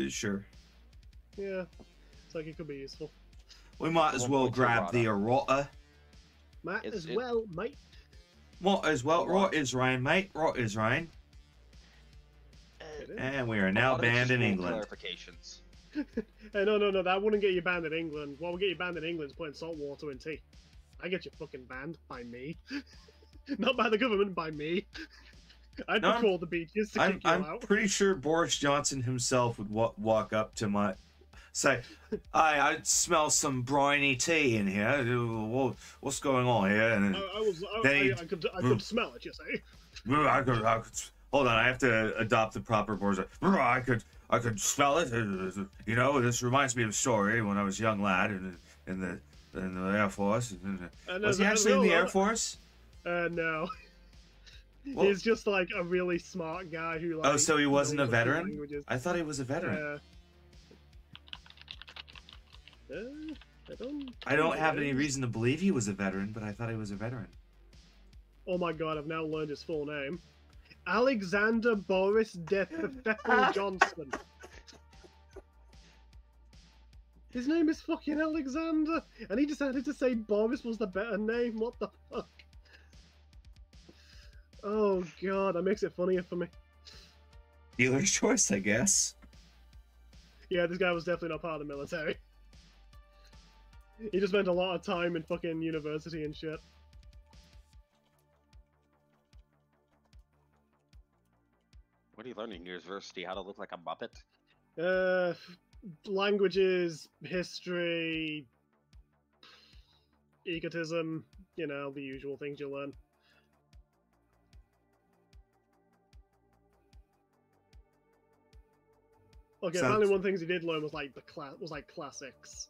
Sure. Yeah, it's like it could be useful. We might as well grab the errata. Might as well, mate. Might as well. Right is rain, mate. Right is rain. And we are now banned in England. Clarifications. Hey, no, that wouldn't get you banned in England. What would get you banned in England is putting salt water in tea. I get you fucking banned by me. Not by the government, by me. I'd patrol the beaches to kick you out. I'm pretty sure Boris Johnson himself would walk up to my... Say, I smell some briny tea in here. What's going on here? And I could smell it, you say? I could, hold on, I have to adopt the proper words. I could smell it. You know, this reminds me of a story when I was a young lad in the Air Force. Was he actually in the Air Force? No. Well, he's just like a really smart guy who. Like, oh, so he wasn't a veteran? I thought he was a veteran. I don't have any reason to believe he was a veteran, but I thought he was a veteran. Oh my god, I've now learned his full name. Alexander Boris Defethel Johnson. His name is fucking Alexander, and he decided to say Boris was the better name. What the fuck? Oh god, that makes it funnier for me. Dealer's choice, I guess. Yeah, this guy was definitely not part of the military. He just spent a lot of time in fucking university and shit. What are you learning in university? How to look like a Muppet? Languages, history, egotism, you know, the usual things you learn. Okay, apparently one of the things he did learn was like classics.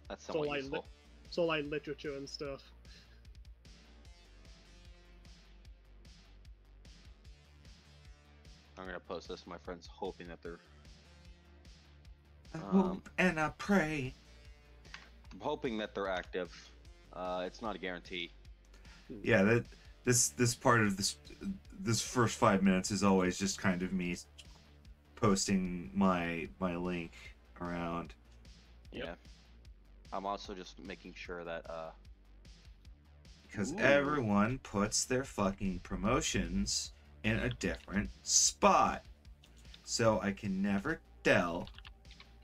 That's somewhat useful. So like literature and stuff. I'm gonna post this to my friends, hoping that they're. I hope and I pray. I'm hoping that they're active. It's not a guarantee. Yeah, this part of this first 5 minutes is always just kind of me posting my link around. Yeah. I'm also just making sure that because everyone puts their fucking promotions in a different spot, so I can never tell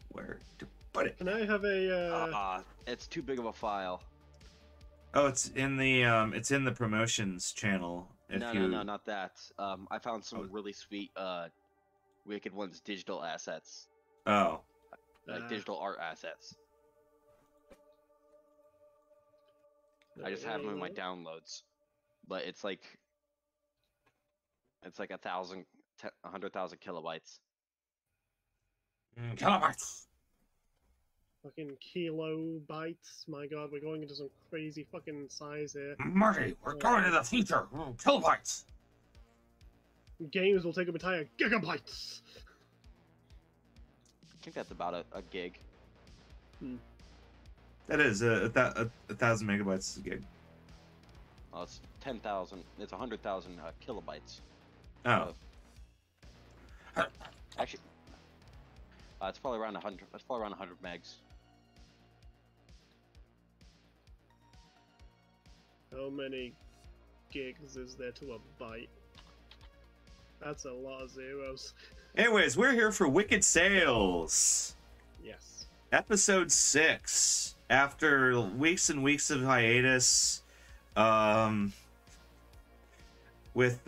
where to put it. Can I have a it's too big of a file. Oh, it's in the promotions channel. No, not that. I found some really sweet Wicked One's digital assets. Oh. Like digital art assets. I just have them in my downloads, but it's like 100,000 kilobytes. Kilobytes. Fucking kilobytes. My god, we're going into some crazy fucking size here. Marty, we're going to the future. Kilobytes. Games will take up entire gigabytes. I think that's about a gig. That is a 1,000 megabytes is a gig. Oh, it's 10,000. It's 100,000 kilobytes. Oh. Actually, it's probably around 100. It's probably around 100 megs. How many gigs is there to a byte? That's a lot of zeros. Anyways, we're here for Wicked Sales. Yes. Episode 6. After weeks and weeks of hiatus, with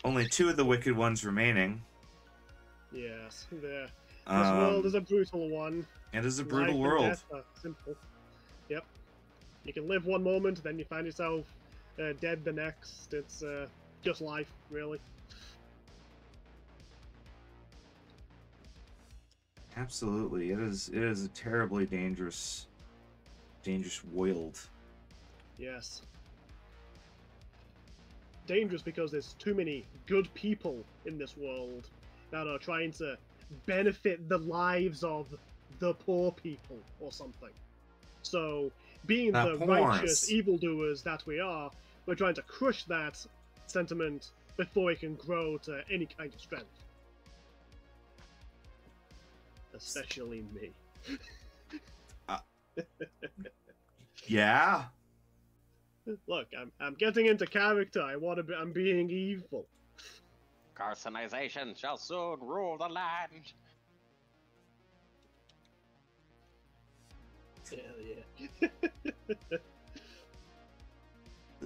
only 2 of the Wicked Ones remaining. Yes, there. This world is a brutal one. It is a brutal world. Life and death are simple. Yep. You can live one moment, then you find yourself dead the next. It's just life, really. Absolutely, it is a terribly dangerous world. Yes. Dangerous because there's too many good people in this world that are trying to benefit the lives of the poor people or something. So, being the righteous evildoers that we are, we're trying to crush that sentiment before it can grow to any kind of strength. Especially me. Yeah. Look, I'm getting into character. I'm being evil. Carcinization shall soon rule the land. Hell yeah.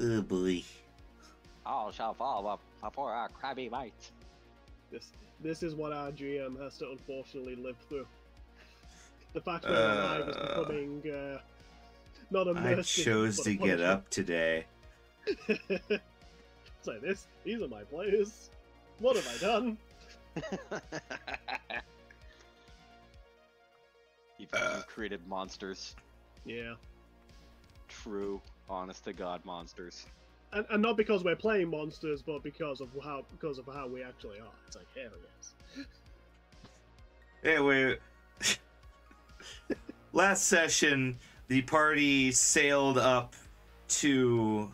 Oh boy. All shall fall before our crabby might. This is what our GM has to unfortunately live through. The fact that alive is becoming not a mercy. I chose but to a get punishment. up today. So these are my players. What have I done? You've created monsters. Yeah. True, honest to God monsters. And not because we're playing monsters, but because of how we actually are. It's like, hell yes. Anyway, last session, the party sailed up to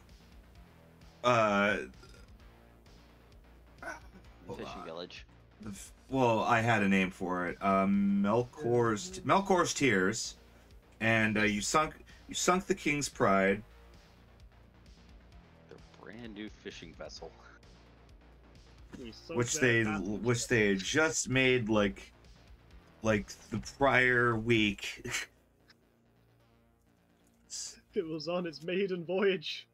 Fishing village. well, I had a name for it. Melkor's Tears, and you sunk the King's Pride. Their brand new fishing vessel. Which they had just made like the prior week. It was on its maiden voyage.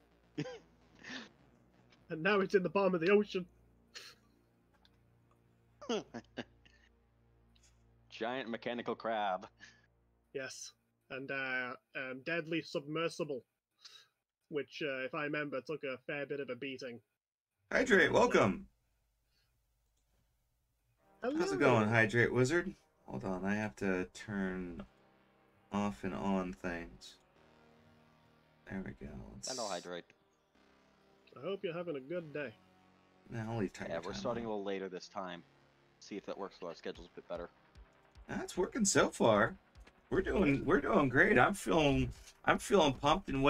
And now it's in the bottom of the ocean. Giant mechanical crab. Yes. And deadly submersible. Which, if I remember, took a fair bit of a beating. Hydrate, welcome. Hello. How's it going, Hydrate Wizard? Hold on, I have to turn off and on things. There we go. Hello, Hydrate. I hope you're having a good day. Nah, I'll leave Tiger Yeah, we're Time starting on. a little later this time. See if that works with our schedules a bit better. That's working so far. We're doing great. I'm feeling pumped and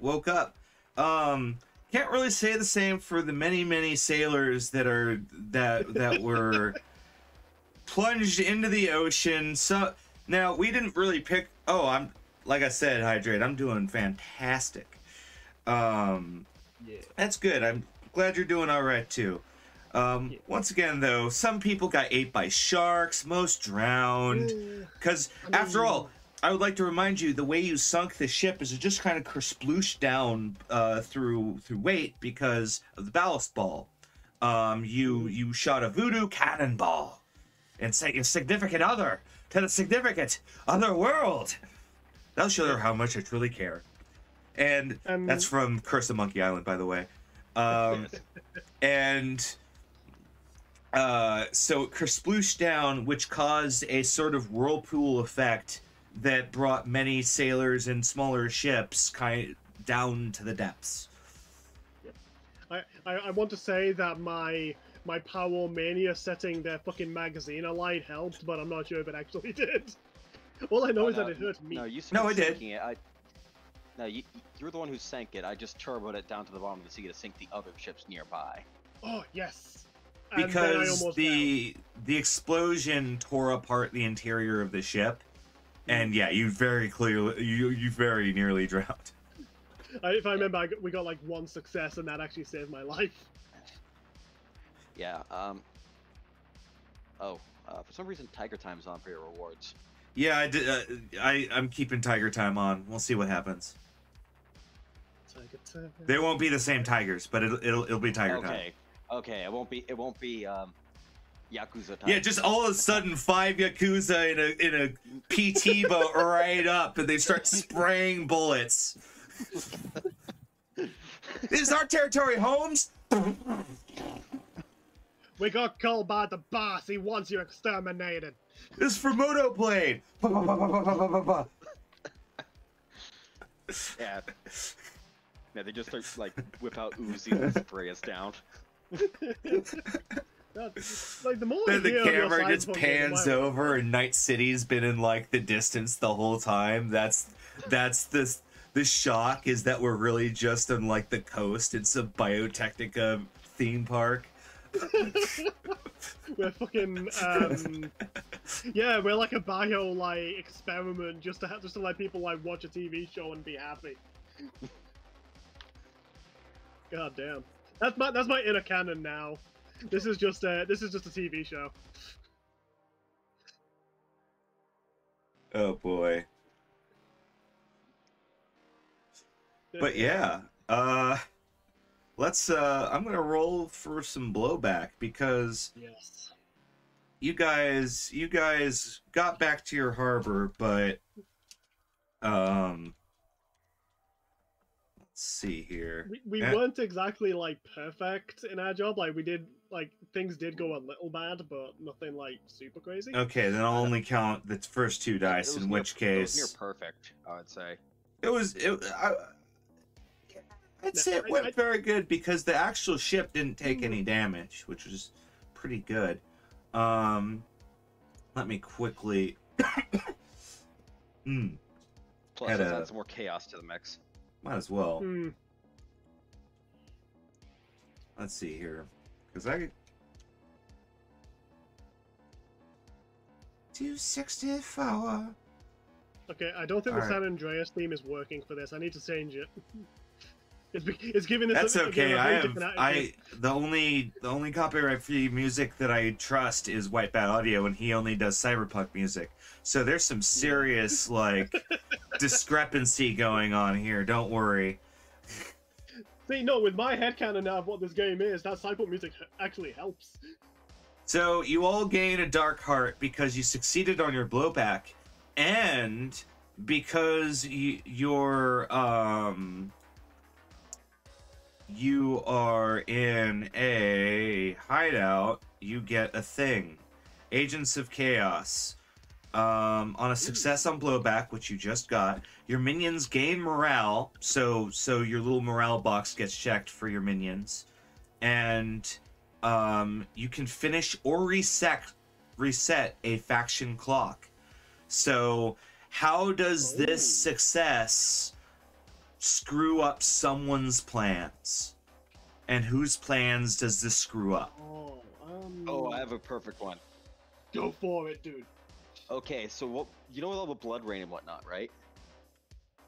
woke up. Can't really say the same for the many sailors that were plunged into the ocean. So now we didn't really pick. Oh, like I said, Hydrate. I'm doing fantastic. Yeah. That's good. I'm glad you're doing all right too. Once again, though, some people got ate by sharks. Most drowned. Because after all, I would like to remind you, the way you sunk the ship is it just kind of kersplooshed down through weight because of the ballast ball. You shot a voodoo cannonball and sent your significant other to the significant other world. That'll show her how much I truly care. And that's from Curse of Monkey Island, by the way. And so it kersplooshed down, which caused a sort of whirlpool effect that brought many sailors and smaller ships down to the depths. I want to say that my Power Mania setting their fucking magazine alight helped, but I'm not sure if it actually did. All I know is that it hurt me. No, you No, it did. sinking it. No, you're the one who sank it. I just turboed it down to the bottom of the sea to sink the other ships nearby. Oh, yes. And then I Because almost the explosion tore apart the interior of the ship, and yeah, you very nearly drowned. if I remember, we got like one success, and that actually saved my life. Yeah. For some reason, Tiger Time's on for your rewards. Yeah, I did. I'm keeping Tiger Time on. We'll see what happens. They won't be the same tigers, but it'll be Tiger Time. Okay. It won't be Yakuza time. Yeah, just all of a sudden 5 Yakuza in a PT boat right up, and they start spraying bullets. This is our territory, Holmes. We got called by the boss. He wants you exterminated. This is for Motoplane. Yeah. Yeah, they just start like whip out Uzis and spray us down. Like the more Then the I hear of your camera just cyberpunk pans game, over, and Night City's been in like the distance the whole time. That's the shock is that we're really just on like the coast. It's a Biotechnica theme park. We're fucking yeah, we're like a bio like experiment just to let people like watch a TV show and be happy. God damn, that's my inner canon now. This is just a TV show. Oh boy. But yeah, let's I'm gonna roll for some blowback because Yes. you guys got back to your harbor, but let's see here. We weren't exactly like perfect in our job. Like we did like things did go a little bad, but nothing like super crazy. Okay, then I'll only count the first two dice. In which case, it was near perfect, I would say. I'd say it went very good because the actual ship didn't take any damage, which was pretty good. Let me quickly. Plus, let's add some more chaos to the mix. Might as well. Let's see here, because I 264. Okay, I don't think the San Andreas theme is working for this. I need to change it. It's giving this. That's okay. The only copyright free music that I trust is White Bat Audio, and he only does cyberpunk music. So there's some serious like discrepancy going on here. Don't worry. See, no, with my headcanon now of what this game is, that cyberpunk music actually helps. So you all gain a dark heart because you succeeded on your blowback, and because you are in a hideout, you get a thing. Agents of Chaos. On a success on blowback, which you just got, your minions gain morale, so your little morale box gets checked for your minions. And you can finish or reset a faction clock. So how does this success screw up someone's plans? And whose plans does this screw up? Oh, I have a perfect one. Go for it, dude. Okay, so what you know with all the blood rain and whatnot, right?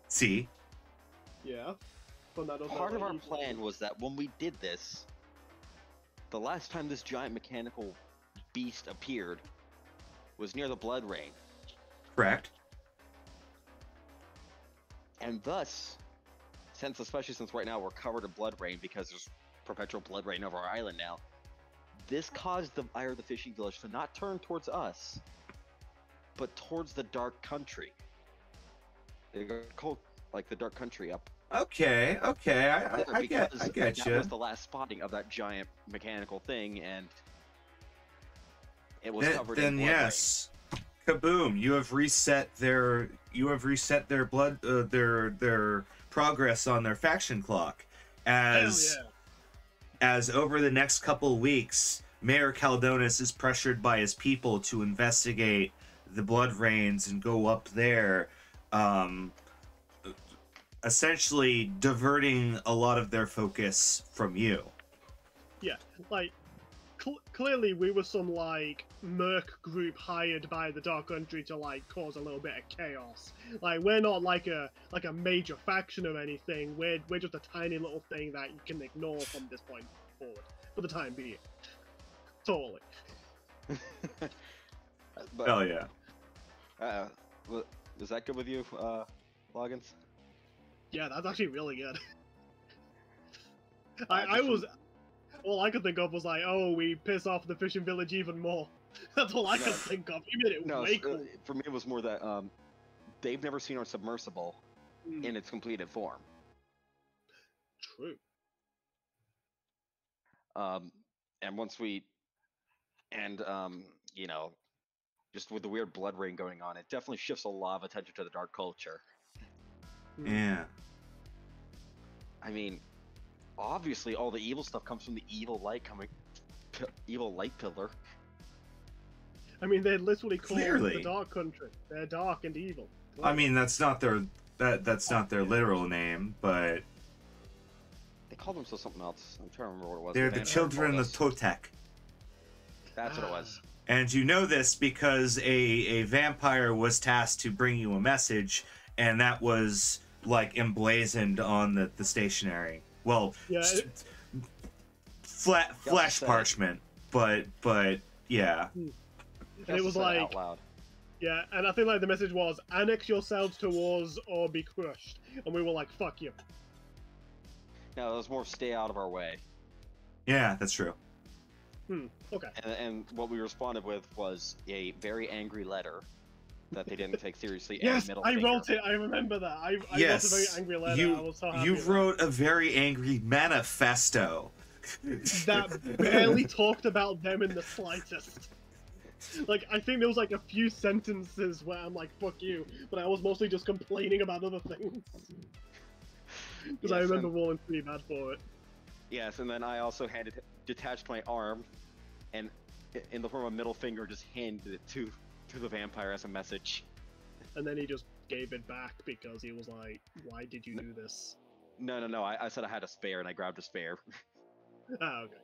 See? Yeah. Part of our plan was that when we did this, the last time this giant mechanical beast appeared was near the blood rain. Correct. And thus, especially since right now we're covered in blood rain because there's perpetual blood rain over our island now, this caused the Ire of the Fishing Village to not turn towards us, but towards the Dark Country. They called like the Dark Country up. Okay. I get you. That was the last spotting of that giant mechanical thing, and it was covered in blood. Yes. Kaboom! You have reset their blood their progress on their faction clock. As over the next couple weeks, Mayor Caldonis is pressured by his people to investigate the blood rains and go up there, essentially diverting a lot of their focus from you. Yeah, like clearly we were some like merc group hired by the Dark Country to like cause a little bit of chaos. Like we're not like a major faction or anything. We're just a tiny little thing that you can ignore from this point forward for the time being. Totally. But, hell yeah. Is that good with you, Loggins? Yeah, that's actually really good. I was all I could think of was like, oh, we piss off the fishing village even more. That's all I could think of. You made it way cool. For me, it was more that they've never seen our submersible in its completed form. True. And once you know, just with the weird blood rain going on, it definitely shifts a lot of attention to the dark culture. Yeah. I mean, obviously, all the evil stuff comes from the evil light pillar. I mean, they literally call it the Dark Country. They're dark and evil. I mean, that's not their literal name, but called themselves something else. I'm trying to remember what it was. They're the Vampire children called of us. Totek. That's what it was. And you know this because a vampire was tasked to bring you a message, and that was like emblazoned on the stationery. Well, Yeah, flesh say. parchment, but yeah. and Just it was said like, out loud. yeah, and I think like the message was, annex yourselves to us or be crushed. And we were like, fuck you. No, it was more stay out of our way. Yeah, that's true. Okay. And what we responded with was a very angry letter that they didn't take seriously. Yes, and middle I finger. wrote it. I remember that. I Yes, wrote a very angry letter. I was so happy you with wrote a very angry manifesto. that barely talked about them in the slightest. Like, I think there was like a few sentences where I'm like, fuck you, but I was mostly just complaining about other things. Because I Yes, remember and- rolling pretty bad for it. Yes, and then I also detached my arm, and in the form of a middle finger, just handed it to the vampire as a message. And then he just gave it back because he was like, why did you do this? No. I said I had a spare, and I grabbed a spare. Ah, okay.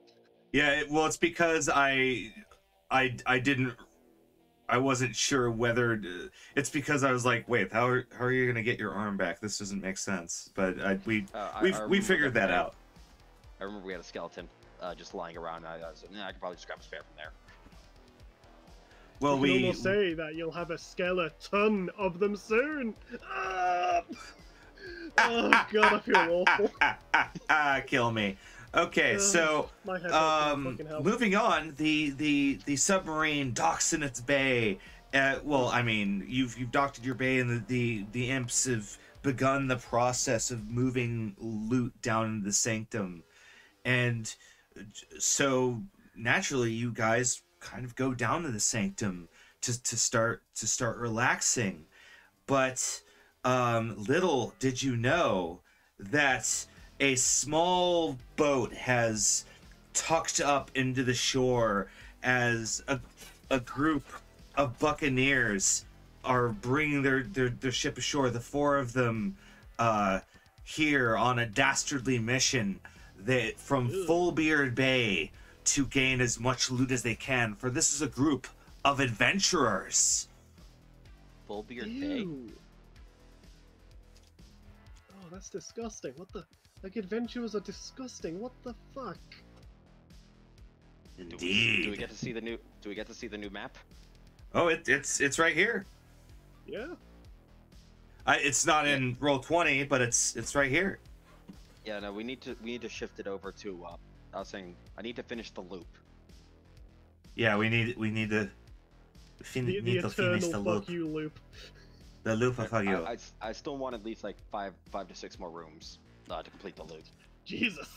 Yeah, well, it's because I wasn't sure whether it's because I was like, wait, how are you gonna get your arm back? This doesn't make sense. But we remember figured that out. I remember we had a skeleton just lying around. And I was like, I could probably just grab a spare from there. Well, You can almost say that you'll have a skeleton of them soon. Ah! Oh god, I feel awful. Kill me. Okay, so My head hurts, fucking hell. moving on, the submarine docks in its bay. Well, I mean, you've docked at your bay, and the imps have begun the process of moving loot down into the sanctum, and so naturally, you guys kind of go down to the sanctum to start relaxing. But little did you know that a small boat has tucked up into the shore as a group of buccaneers are bringing their ship ashore. The four of them here on a dastardly mission from Fullbeard Bay to gain as much loot as they can, for this is a group of adventurers. Fullbeard Bay. Ew. Oh, that's disgusting. What the? Like, adventurers are disgusting. What the fuck? Indeed. Do we get to see the new? Do we get to see the new map? Oh, it's right here. Yeah. It's not in Roll20, but it's right here. Yeah, no, we need to shift it over to. I was saying I need to finish the loop. Yeah, we need to need The to finish eternal the fuck loop. you loop. The loop of fuck you. I still want at least like five to six more rooms to complete the loop. Jesus.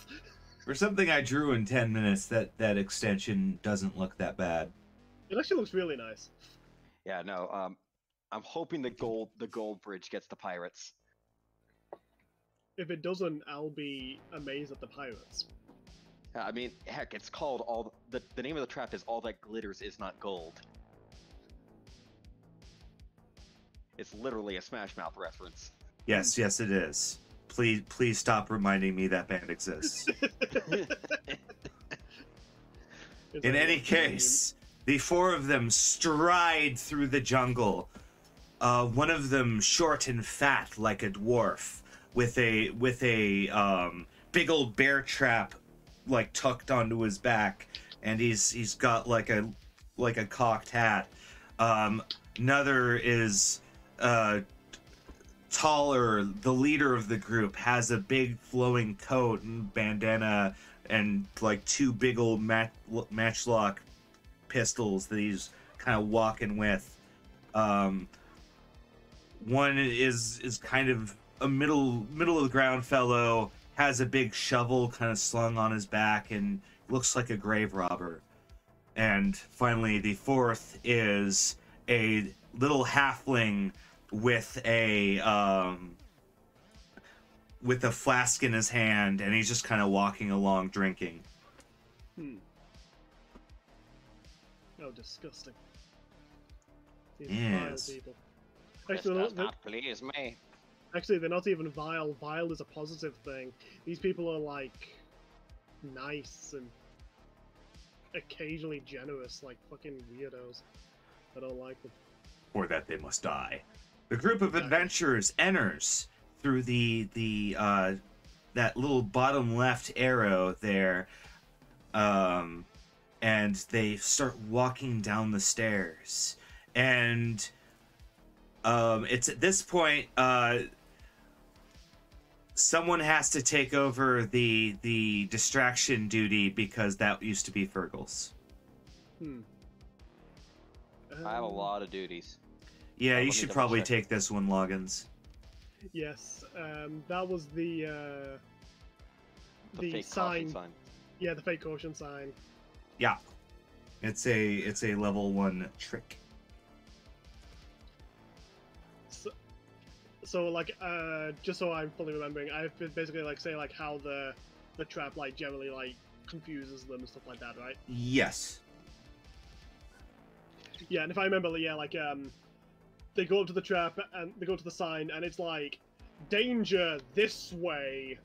For something I drew in 10 minutes, that extension doesn't look that bad. It actually looks really nice. Yeah, no. I'm hoping the gold bridge gets the pirates. If it doesn't, I'll be amazed at the pirates. I mean, heck, it's called all the name of the trap is all that glitters is not gold. It's literally a Smash Mouth reference. Yes, it is. Please stop reminding me that band exists. In any case, the four of them stride through the jungle. One of them short and fat like a dwarf, with a big old bear trap like tucked onto his back, and he's got like a cocked hat. Another is taller. The leader of the group has a big flowing coat and bandana and like two big old matchlock pistols that he's kind of walking with. One is kind of a middle of the ground fellow, has a big shovel kind of slung on his back and looks like a grave robber. And finally, the fourth is a little halfling with a flask in his hand, and he's just kind of walking along drinking. Oh, disgusting. These Yes. vile people. This Actually, does not please me. Actually, they're not even vile. Vile is a positive thing. These people are like nice and occasionally generous, like fucking weirdos. I don't like them. For that they must die. The group of adventurers enters through the that little bottom left arrow there, and they start walking down the stairs. And it's at this point someone has to take over the distraction duty because that used to be Fergal's. I have a lot of duties. Yeah, you should probably take this one, Loggins. Yes, that was the fake sign. sign. Yeah, the fake caution sign. Yeah, it's a level 1 trick. So like, just so I'm fully remembering, I've been basically like say like how the trap like generally like confuses them and stuff like that, right? Yes. Yeah, and if I remember, yeah, like they go up to the trap and they go to the sign, and it's like danger this way,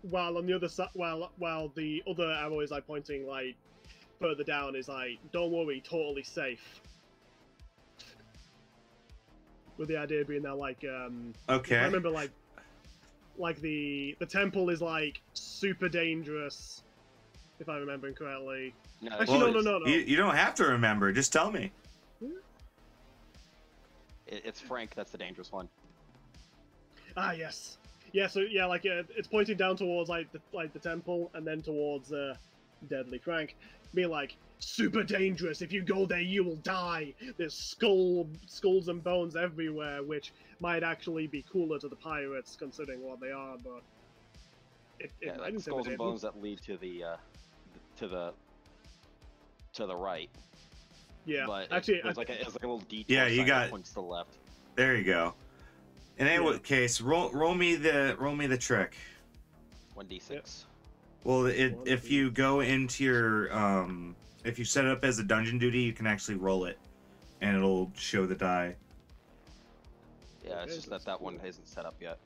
while on the other side, while the other arrow is like pointing like further down, is like don't worry, totally safe. With the idea being that like okay, I remember like the temple is like super dangerous, if I'm remembering correctly. No, actually, well, no. You don't have to remember. Just tell me. It's Frank that's the dangerous one. Ah, yes. Yeah, so yeah, like it's pointing down towards like the temple, and then towards Deadly Frank, being like super dangerous. If you go there, you will die. There's skulls and bones everywhere, which might actually be cooler to the pirates considering what they are. But yeah, like skulls and bones that lead to the right. Yeah, but actually, it's like a little detour. Yeah, you got points to the left. There you go. In any case, roll me the trick. 1d6. Yep. Well, if you go into your if you set it up as a dungeon duty, you can actually roll it, and it'll show the die. Yeah, it's just that one isn't set up yet.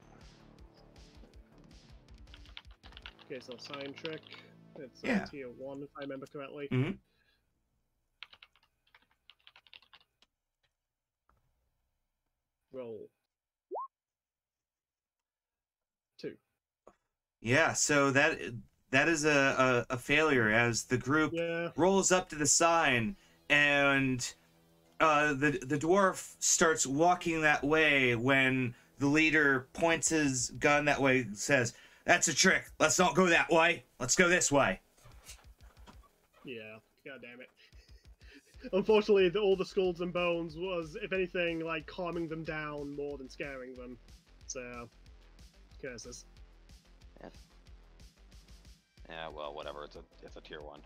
Okay, so sign trick. It's tier 1, if I remember correctly. Mm-hmm. Roll. 2. Yeah, so that is a failure as the group rolls up to the sign, and the dwarf starts walking that way when the leader points his gun that way and says, "That's a trick. Let's not go that way. Let's go this way." Yeah, god damn it. Unfortunately, all the skulls and bones was, if anything, like calming them down more than scaring them. So, curses. Yeah, well, whatever. It's a tier 1.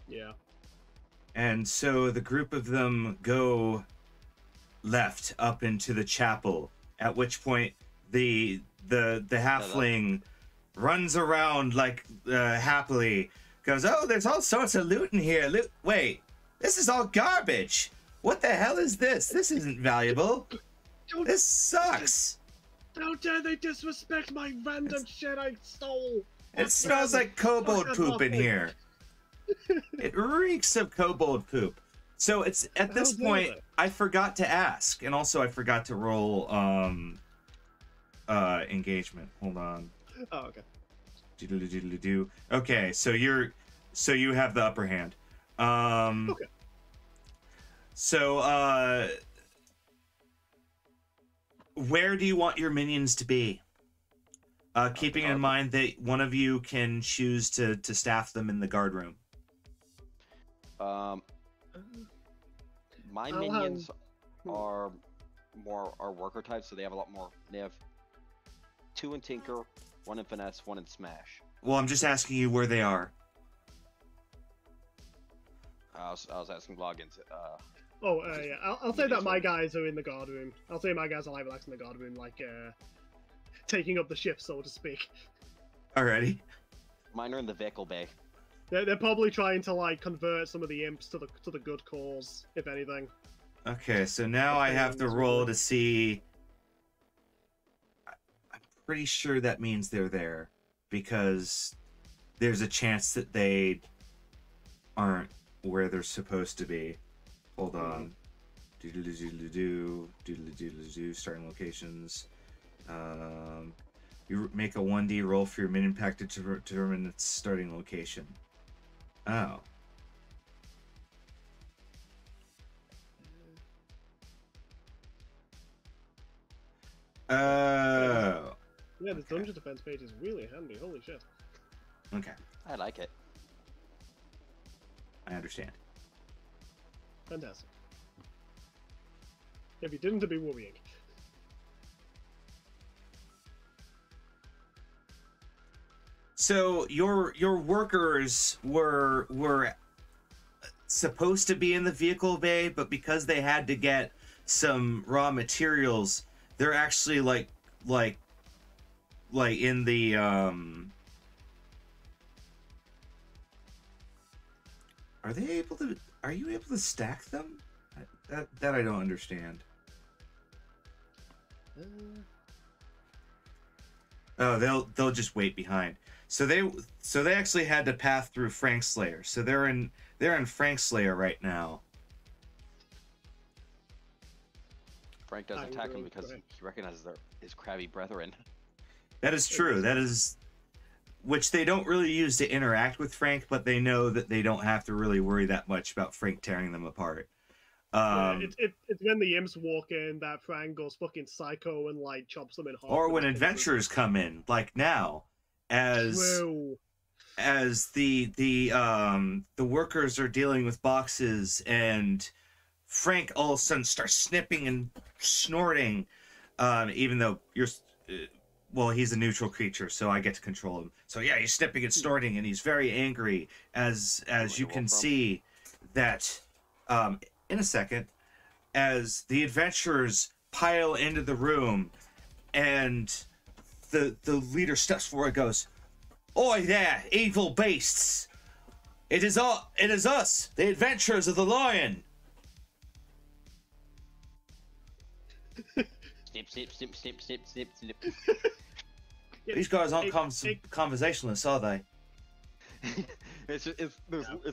Yeah. And so the group of them go left up into the chapel. At which point the halfling runs around like happily, goes, "Oh, there's all sorts of loot in here. Wait, this is all garbage. What the hell is this? This isn't valuable. This sucks. How dare they disrespect my random shit I stole? It smells like kobold poop in here. It reeks of kobold poop." So it's at this point I forgot to ask, and also I forgot to roll engagement. Hold on. Oh, okay. Doodle-doo-doodle-doo. Okay, so you have the upper hand. Okay. So where do you want your minions to be? Keeping in mind that one of you can choose to staff them in the guard room. My minions are worker types, so they have a lot more. They have 2 in Tinker, 1 in Finesse, 1 in Smash. Well, I'm just asking you where they are. I was asking logins. Yeah. I'll say that my guys are in the guard room. I'll say my guys are like relaxed in the guard room, like taking up the shift, so to speak. Alrighty. Mine are in the vehicle bay. They're probably trying to like convert some of the imps to the good cause, if anything. Okay, so now I have to roll to see. pretty sure that means they're there, because there's a chance that they aren't where they're supposed to be. Hold on. Doodle-doo, starting locations. You make a 1D roll for your minion pack to determine its starting location. Oh. Oh. Yeah, this dungeon defense page is really handy. Holy shit. Okay. I like it. I understand. Fantastic. If you didn't, it'd be worrying. So your workers were supposed to be in the vehicle bay, but because they had to get some raw materials, they're actually like in the are you able to stack them? That I don't understand. Oh, they'll just wait behind. So they actually had to pass through Frank's lair. So they're in Frank's lair right now. Frank doesn't attack him because he recognizes his crabby brethren. That is true. That is, which they don't really use to interact with Frank, but they know that they don't have to really worry that much about Frank tearing them apart. It's when the imps walk in that Frank goes fucking psycho and like chops them in half. Or when adventurers come in, like now, as the workers are dealing with boxes, and Frank all of a sudden starts snipping and snorting, even though well, he's a neutral creature, so I get to control him. So yeah, he's snipping and snorting, and he's very angry, as you can see that in a second, as the adventurers pile into the room, and the leader steps forward and goes, "Oi there, evil beasts! It is us, the adventurers of the Lion!" Snip, snip, snip, snip, snip, snip, snip. These guys aren't conversationalists, are they? It's a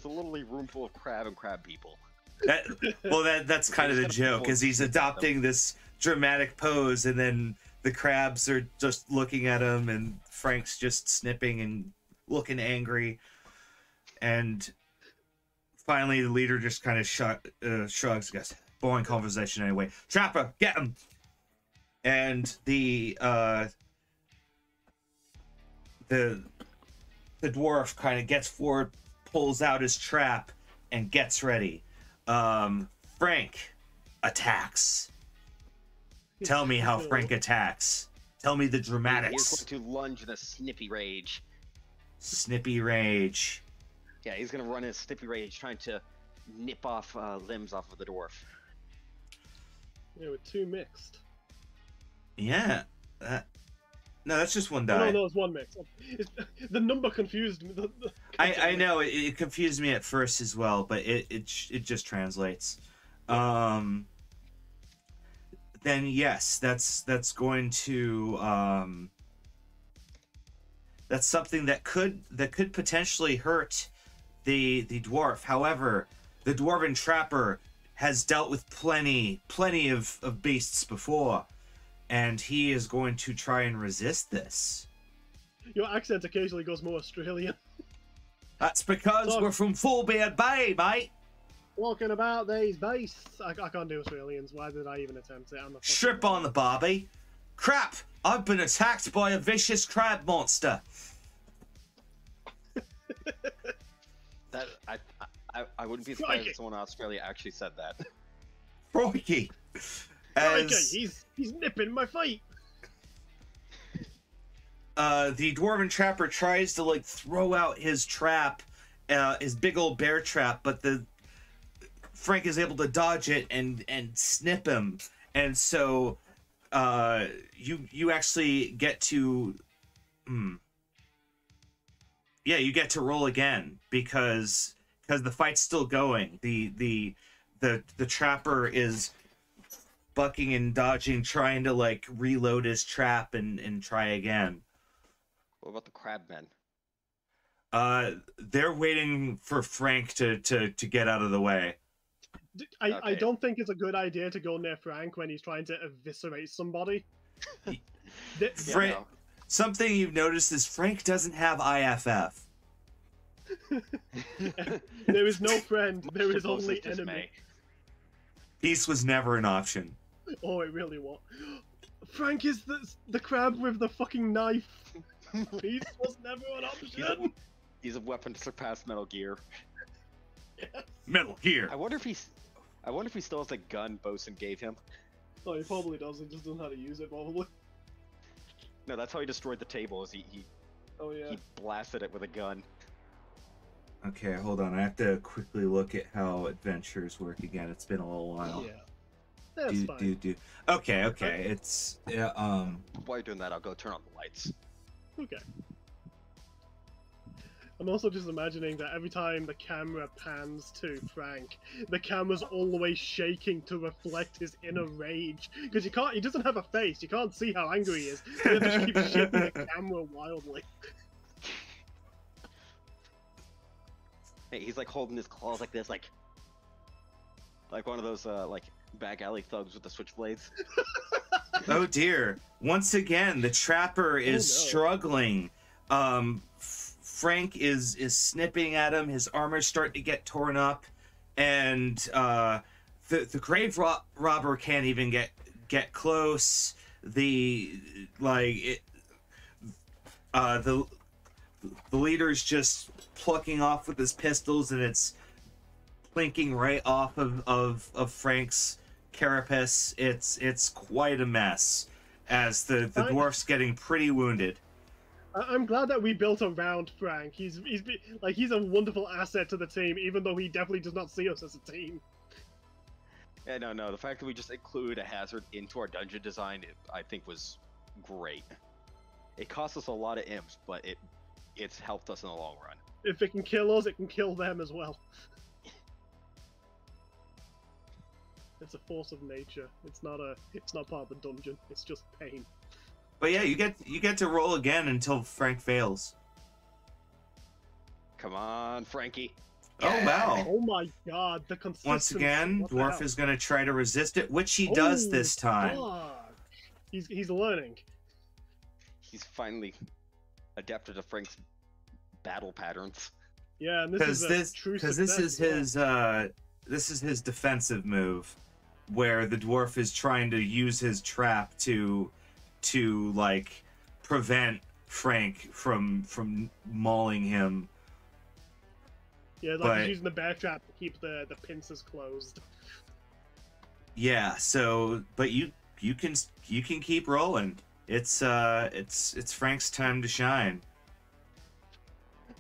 literally room full of crab people. That's kind of the joke, is he's adopting this dramatic pose, and then the crabs are just looking at him, and Frank's just snipping and looking angry. And finally, the leader just kind of shrugs, goes, "Boring conversation anyway. Trapper, get him!" And the dwarf kind of gets forward, pulls out his trap, and gets ready. Frank attacks. Tell me how Frank attacks. Tell me the dramatics. He's going to lunge in a snippy rage. Snippy rage. Yeah, he's going to run in a snippy rage, trying to nip off limbs off of the dwarf. Yeah, with two mixed. Yeah. No, that's just one die. No, it's one mix. The number confused me. I know, it confused me at first as well, but it just translates. Then yes, that's going to that's something that could potentially hurt the dwarf. However, the dwarven trapper has dealt with plenty of beasts before, and he is going to try and resist this. Your accent occasionally goes more Australian. That's because we're from Fullbeard Bay, mate. Walking about these beasts. I can't do Australians. Why did I even attempt it? I'm a Strip on the Barbie. Crap! I've been attacked by a vicious crab monster. That I wouldn't be surprised if someone in Australia actually said that. Crikey! He's nipping my feet. The dwarven trapper tries to throw out his trap, his big old bear trap, but Frank is able to dodge it and snip him, and so you actually get to you get to roll again because the fight's still going. The trapper is bucking and dodging, trying to like reload his trap and try again. What about the crabmen? They're waiting for Frank to get out of the way. I Okay. don't think it's a good idea to go near Frank when he's trying to eviscerate somebody. Frank, no. something you've noticed is Frank doesn't have IFF. There is no friend, there is Suppose only it's just enemy. me. Peace was never an option. Oh, it really was. Frank is the crab with the fucking knife. Peace was never an option. He's a weapon to surpass Metal Gear. Yes. Metal Gear. I wonder if he still has the gun Bosun gave him. Oh, he probably does. He just doesn't know how to use it, probably. No, that's how he destroyed the table. Is he Oh yeah. he blasted it with a gun. Okay, hold on. I have to quickly look at how adventures work again. It's been a little while. Yeah. That's fine. Okay. It's While you're doing that, I'll go turn on the lights. Okay. I'm also just imagining that every time the camera pans to Frank, the camera's all the way shaking to reflect his inner rage. Because he doesn't have a face, you can't see how angry he is. He just keeps shaking the camera wildly. Hey, he's like holding his claws like this, like one of those like back alley thugs with the switchblades. oh dear. Once again, the trapper is no. struggling. Frank is snipping at him. His armor's starting to get torn up, and the grave robber can't even get close. The leader's just plucking off with his pistols, and it's plinking right off of Frank's carapace. It's quite a mess, as the dwarf's getting pretty wounded. I'm glad that we built around Frank. He's a wonderful asset to the team, even though he definitely does not see us as a team. Yeah, no. The fact that we just include a hazard into our dungeon design, I think was great. It cost us a lot of imps, but it's helped us in the long run. If it can kill us, it can kill them as well. It's a force of nature. It's not part of the dungeon. It's just pain. But yeah, you get to roll again until Frank fails. Come on, Frankie. Oh wow! Oh my god, the consistency. Once again, What the Dwarf hell? is going to try to resist it, which he does this time. Fuck. He's learning. He's finally adapted to Frank's battle patterns. Yeah, and this is his defensive move, where the dwarf is trying to use his trap to like prevent Frank from mauling him. Yeah, like he's using the bear trap to keep the pincers closed. Yeah, so but you can keep rolling. It's Frank's time to shine.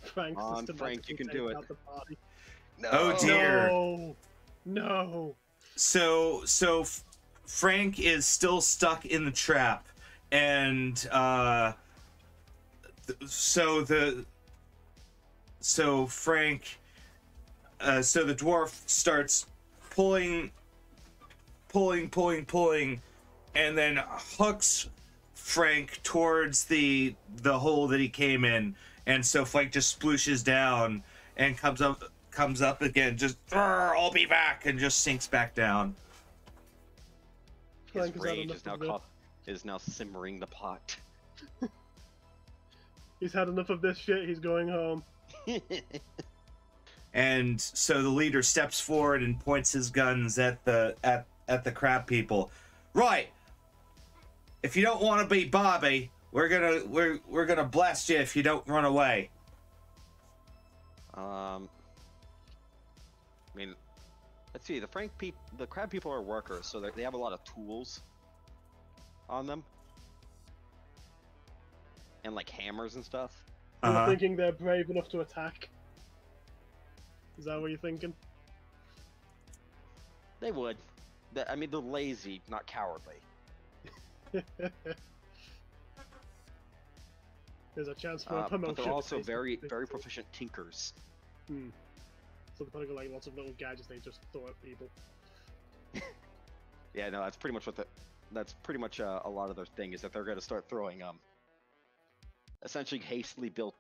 Frank's On, Frank, you can do it. The body. No. Oh dear. No. So Frank is still stuck in the trap, and so the dwarf starts pulling, and then hooks Frank towards the hole that he came in, and so Frank just splooshes down and comes up again, just I'll be back, and just sinks back down. His Frank has had rage enough is now simmering the pot. He's had enough of this shit. He's going home. And so the leader steps forward and points his guns at the crab people. Right. If you don't want to be Bobby, we're gonna blast you if you don't run away. I mean, let's see. The crab people are workers, so they have a lot of tools on them, and like hammers and stuff. You're thinking they're brave enough to attack? Is that what you're thinking? They would. I mean, they're lazy, not cowardly. There's a chance for a promotion. But they're also based on very, this. very proficient tinkers. So they're probably got like lots of little gadgets they just throw at people. Yeah, no, that's pretty much what that's pretty much a lot of their thing is that they're going to start throwing essentially hastily built.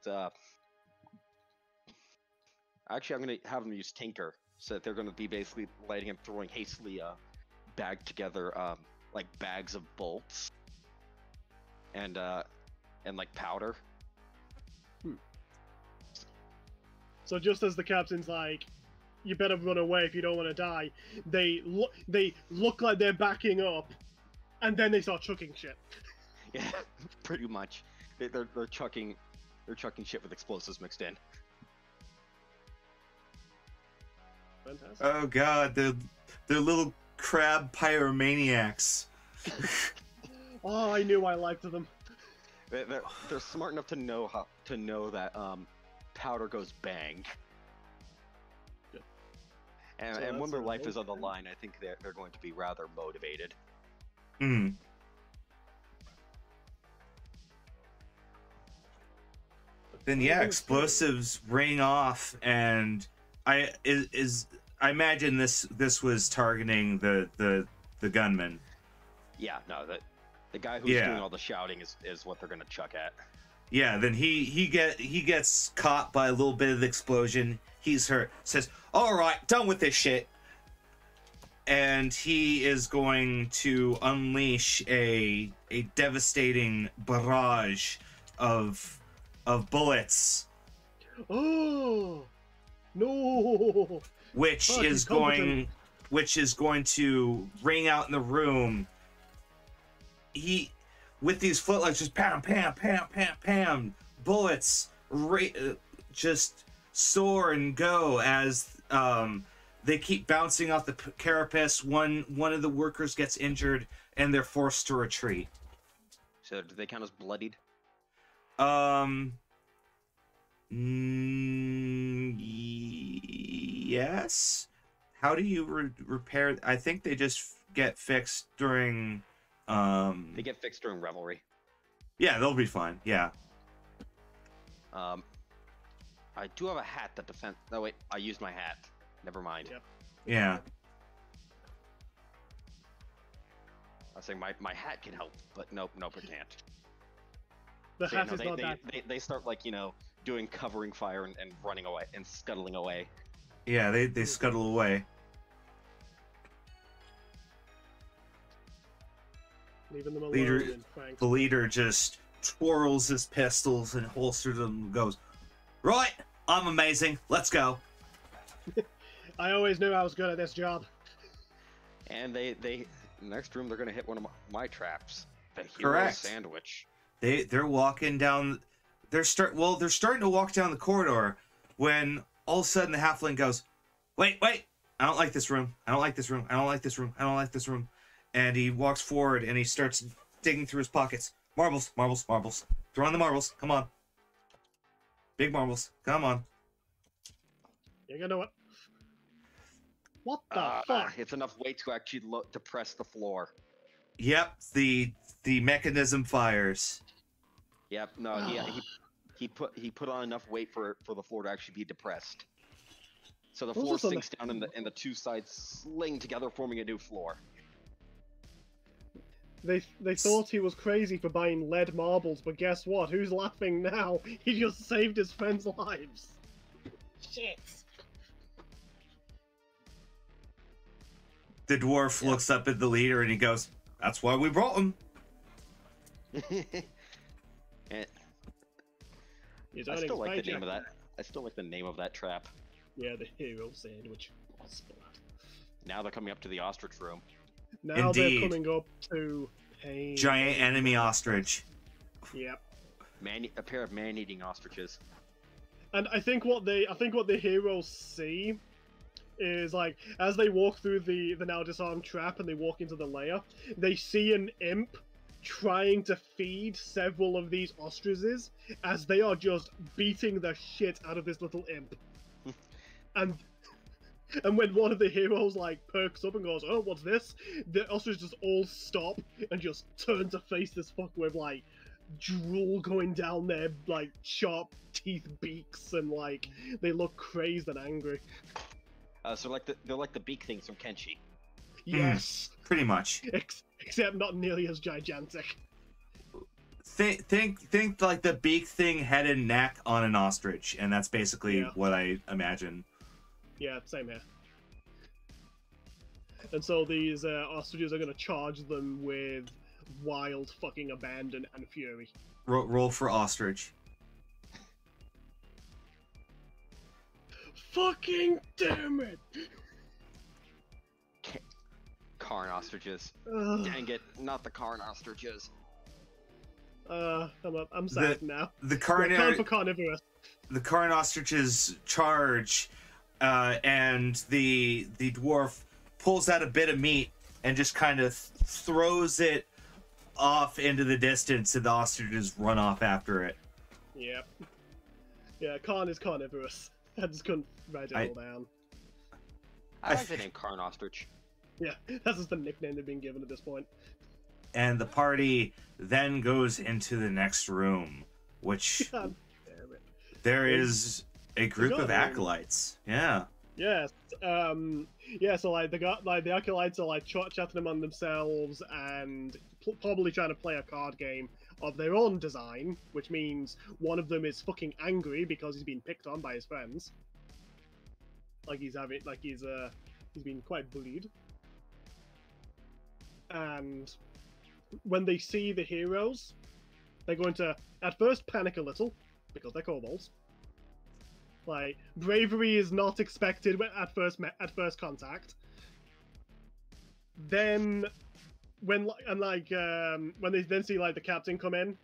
Actually, I'm going to have them use Tinker, so that they're going to be basically lighting and throwing hastily bagged together like bags of bolts and like powder. So just as the captain's like, you better run away if you don't want to die, they look like they're backing up, and then they start chucking shit. Yeah, pretty much. They're chucking shit with explosives mixed in. Fantastic. Oh god, they're little crab pyromaniacs. Oh, I knew I liked them. They're smart enough to know that powder goes bang. Yeah. And, So and when that's their a life whole is on the thing. line, I think they're going to be rather motivated. Hmm. Then yeah, explosives ring off, and I imagine this was targeting the gunman. Yeah, no, the guy who's Yeah. doing all the shouting is what they're gonna chuck at. Yeah, then he gets caught by a little bit of the explosion. He's hurt. Says, "All right, done with this shit." And he is going to unleash a devastating barrage of bullets, Oh no! which Fuck, is he's competent. going to ring out in the room. He, with these footlights, just pam, pam, pam, pam, pam, bullets just soar and go as they keep bouncing off the carapace. One of the workers gets injured, and they're forced to retreat. So do they count as bloodied? Yes. How do you repair? I think they just get fixed during. They get fixed during revelry. Yeah, they'll be fine. Yeah. I do have a hat that defend. No wait, I used my hat. Never mind. Yep. Yeah. I was saying my hat can help, but nope, it can't. The So, hat no, is not that. they start like doing covering fire and running away and scuttling away. Yeah, they scuttle away. Leaving them alone. Leader- and Frank. The leader just twirls his pistols and holsters them and goes, "Right, I'm amazing. Let's go." I always knew I was good at this job. And they next room they're gonna hit one of my traps. The hero Correct. sandwich. They're walking down. They're starting to walk down the corridor when all of a sudden the halfling goes, "Wait! I don't like this room. I don't like this room. I don't like this room. I don't like this room." And he walks forward and he starts digging through his pockets. Marbles. Throw on the marbles. Come on. Big marbles. Come on. You're gonna what? What the fuck? It's enough weight to actually depress the floor. Yep. The mechanism fires. Yep. No. He put on enough weight for the floor to actually be depressed. So the What was floor this on sinks down and the two sides sling together, forming a new floor. They thought he was crazy for buying lead marbles, but guess what? Who's laughing now? He just saved his friends' lives. Shit. The dwarf looks up at the leader and he goes, "That's why we brought him." And He's I earning still his like the name paycheck. of that. I still like the name of that trap. Yeah, the hero sandwich. Now they're coming up to the ostrich room. Now Indeed. they're coming up to pain. Giant enemy ostrich. Yep. A pair of man-eating ostriches. And I think what the heroes see is like as they walk through the now disarmed trap and they walk into the lair, they see an imp trying to feed several of these ostriches as they are just beating the shit out of this little imp. and when one of the heroes like perks up and goes, "Oh, what's this?" the ostriches just all stop and just turn to face this fuck with like drool going down their like sharp teeth beaks, and like they look crazed and angry. So they're like the beak things from Kenshi. Yes. Pretty much. Except not nearly as gigantic. Think like the beak thing, head and neck on an ostrich, and that's basically what I imagine. Yeah, same here. And so these ostriches are going to charge them with wild fucking abandon and fury. Roll for ostrich. Fucking damn it! Karn ostriches. Dang it, not the Karn ostriches. I'm sad now. The Karn for carnivorous. The Karn ostriches charge, and the dwarf pulls out a bit of meat and just kind of throws it off into the distance, and the ostriches run off after it. Yep. Yeah, Karn is carnivorous. I just couldn't write it all down. I like the name Karn ostrich. Yeah, that's just the nickname they've been given at this point. And the party then goes into the next room, which God damn it. there is a group of acolytes. Yeah. Yes. So like the acolytes are like chatting among themselves and probably trying to play a card game of their own design, which means one of them is fucking angry because he's been picked on by his friends. He's been quite bullied. And when they see the heroes, they're going to at first panic a little because they're kobolds. Like, bravery is not expected at first contact. Then, when they then see like the captain come in,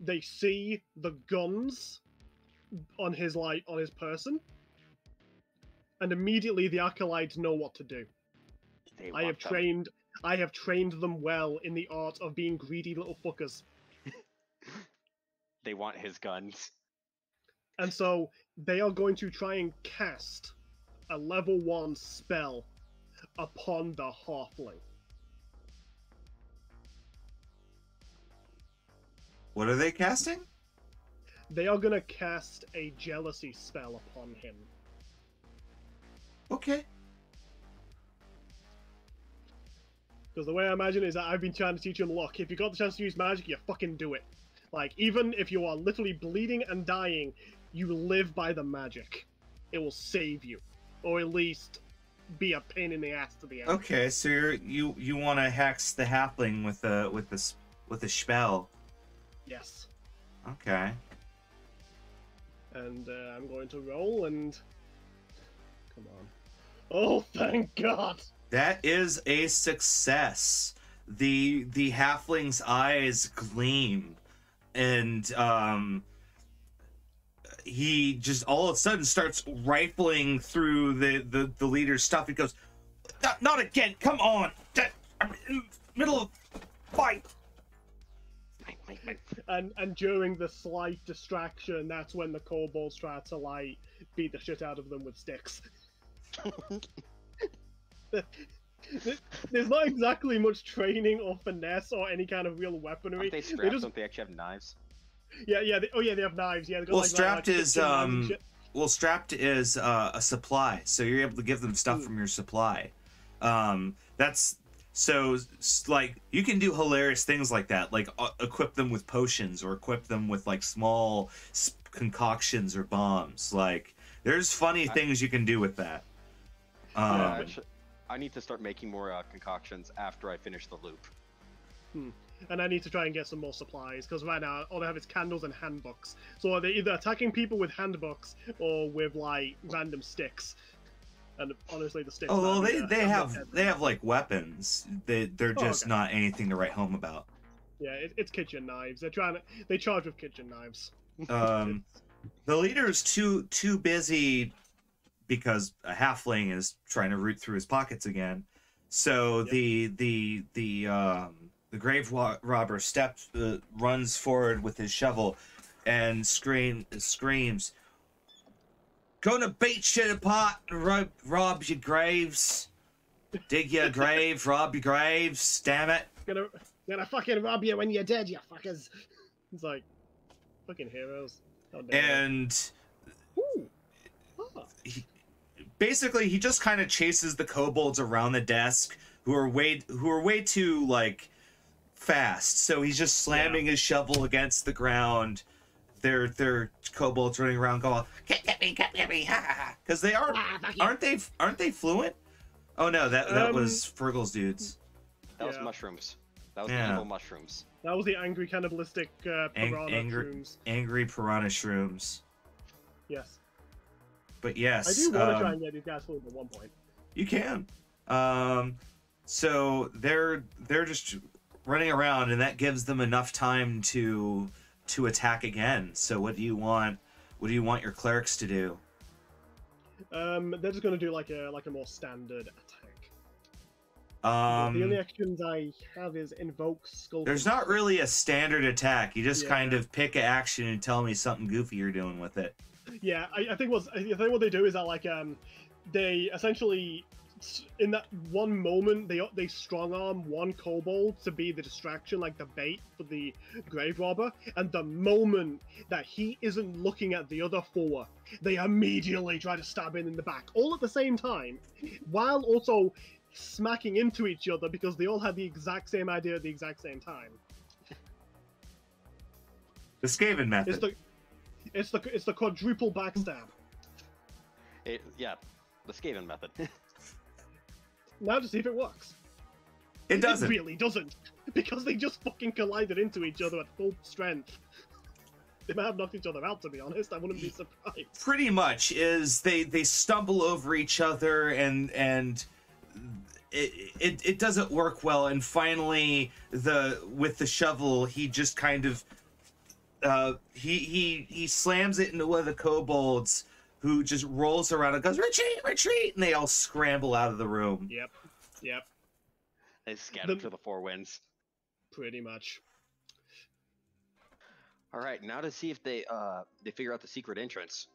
they see the guns on his person, and immediately the acolytes know what to do. I have trained them well in the art of being greedy little fuckers. They want his guns. And so they are going to try and cast a level 1 spell upon the halfling. What are they casting? They are going to cast a jealousy spell upon him. Okay. Because the way I imagine it is that I've been trying to teach him, look, if you got the chance to use magic, you fucking do it. Like, even if you are literally bleeding and dying, you live by the magic. It will save you. Or at least be a pain in the ass to the end. Okay, so you want to hex the halfling with the spell. Yes. Okay. And I'm going to roll and... Come on. Oh, thank God! That is a success. The halfling's eyes gleam, and he just all of a sudden starts rifling through the leader's stuff. He goes, "Not again! Come on! I'm in the middle of fight." And during the slight distraction, that's when the kobolds try to like beat the shit out of them with sticks. There's not exactly much training or finesse or any kind of real weaponry. Aren't they strapped? Don't they actually have knives? Yeah. They have knives. Yeah. Well, strapped is a supply, so you're able to give them stuff from your supply. That's so like you can do hilarious things like that, like equip them with potions or equip them with like small concoctions or bombs. Like there's funny things you can do with that. I need to start making more concoctions after I finish the loop. And I need to try and get some more supplies, because right now all I have is candles and handbooks. So they're either attacking people with handbooks or with like random sticks. And honestly, the sticks. Oh well, they have like weapons. They're just not anything to write home about. Yeah, it's kitchen knives. They charge with kitchen knives. The leader is too busy because a halfling is trying to root through his pockets again. So the grave robber runs forward with his shovel and screams, "Gonna beat you apart and rob your graves. Dig your grave, rob your graves, damn it. Gonna fucking rob you when you're dead, you fuckers." It's like, fucking heroes. And he just kind of chases the kobolds around the desk, who are way too like fast. So he's just slamming his shovel against the ground. They're kobolds running around going, "Can't get me, ha ha ha!" Because they aren't they fluent? Oh no, that was Fergal's dudes. That was mushrooms. That was the evil mushrooms. That was the angry cannibalistic piranha shrooms. Angry piranha shrooms. Yes. But yes, I do want to try and get these guys fluent at one point. You can. So they're just running around, and that gives them enough time to attack again. So what do you want? What do you want your clerics to do? They're just gonna do like a more standard attack. The only actions I have is invoke skull. There's not really a standard attack. You just kind of pick an action and tell me something goofy you're doing with it. Yeah, I think what they do is that like they essentially in that one moment they strong arm one kobold to be the distraction, like the bait for the grave robber, and the moment that he isn't looking at the other four, they immediately try to stab him in the back, all at the same time, while also smacking into each other because they all had the exact same idea at the exact same time. The Skaven method. It's the quadruple backstab. The Skaven method. Now to see if it works. It doesn't. It really doesn't. Because they just fucking collided into each other at full strength. They might have knocked each other out, to be honest. I wouldn't be surprised. Pretty much is they stumble over each other and it doesn't work well, and finally with the shovel he just kind of he slams it into one of the kobolds, who just rolls around and goes, "Retreat, retreat!" And they all scramble out of the room. Yep. They scatter to the four winds. Pretty much. All right, now to see if they figure out the secret entrance.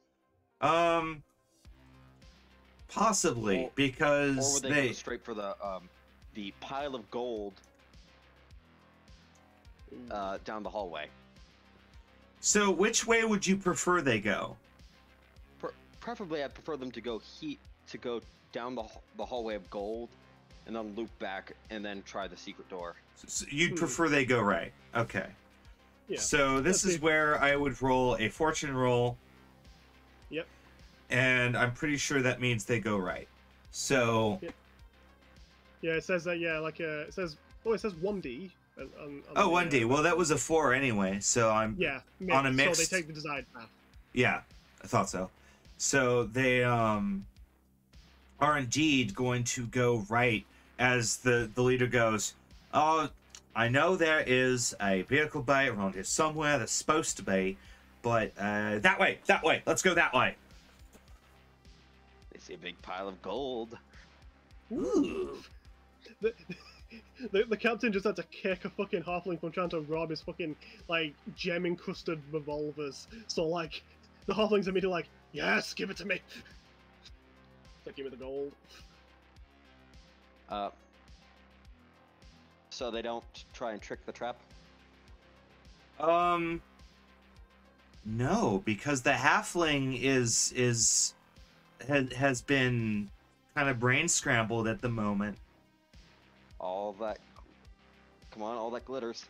Possibly, because or would they go straight for the pile of gold down the hallway? So, which way would you prefer they go? Preferably, I'd prefer them to go down the hallway of gold, and then loop back, and then try the secret door. So you'd prefer they go right? Okay. Yeah. So this is where I would roll a fortune roll. Yep. And I'm pretty sure that means they go right. So. Yep. Yeah, it says that. Yeah, like it says 1D. On 1D. Well, that was a 4 anyway. So I'm on a mixed. So they take the desired path. Yeah, I thought so. So they are indeed going to go right as the leader goes, "Oh, I know there is a vehicle bay around here somewhere that's supposed to be, but that way, let's go that way." They see a big pile of gold. Ooh. The captain just had to kick a fucking halfling from trying to rob his fucking, like, gem-encrusted revolvers. So, like, the halfling's immediately like, "Yes, give it to me!" So give me the gold. So they don't try and trick the trap? No, because the halfling has been kind of brain scrambled at the moment. All that glitters.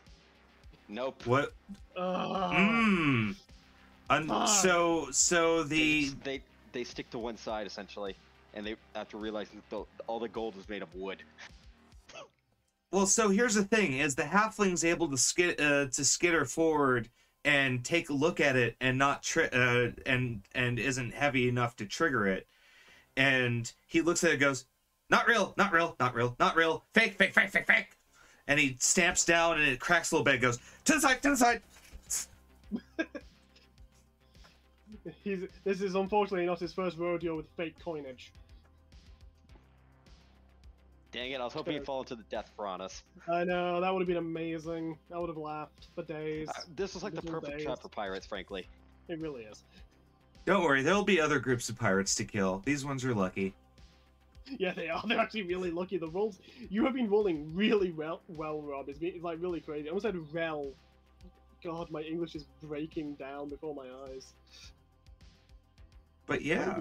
Nope. What? So they stick to one side essentially, and they have to realize that all the gold is made of wood. Well, so here's the thing: is the halfling's able to skitter forward and take a look at it, and not and isn't heavy enough to trigger it, and he looks at it and goes, "Not real, not real, not real, not real, fake, fake, fake, fake, fake," and he stamps down, and it cracks a little bit. And goes to the side, to the side. This is unfortunately not his first rodeo with fake coinage. Dang it, I was hoping he'd fall into the death piranhas. I know, that would have been amazing. I would have laughed for days. This was like the perfect trap for pirates, frankly. It really is. Don't worry, there'll be other groups of pirates to kill. These ones are lucky. Yeah, they are. They're actually really lucky. The rolls you have been rolling really well, Rob. It's like really crazy. I almost said rel. God, my English is breaking down before my eyes. But yeah.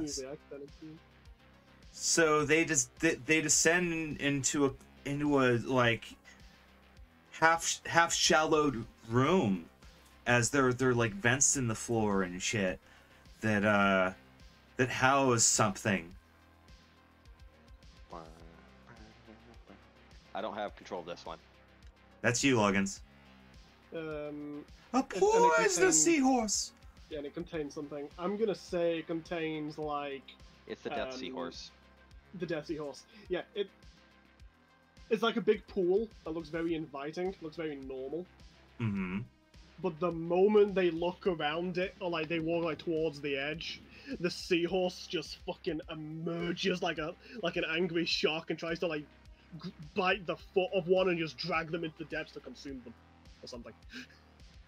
So they descend into into a like half shallowed room, as they're like vents in the floor and shit that house something. I don't have control of this one. That's you, Loggins. A A poisonous seahorse. Yeah, and it contains something. I'm gonna say it contains like It's the Death Seahorse. the Death Seahorse. Yeah, it's like a big pool that looks very inviting, looks very normal. Mm-hmm. But the moment they look around it, or like they walk like towards the edge, the seahorse just fucking emerges like an angry shark and tries to like bite the foot of one and just drag them into the depths to consume them, or something.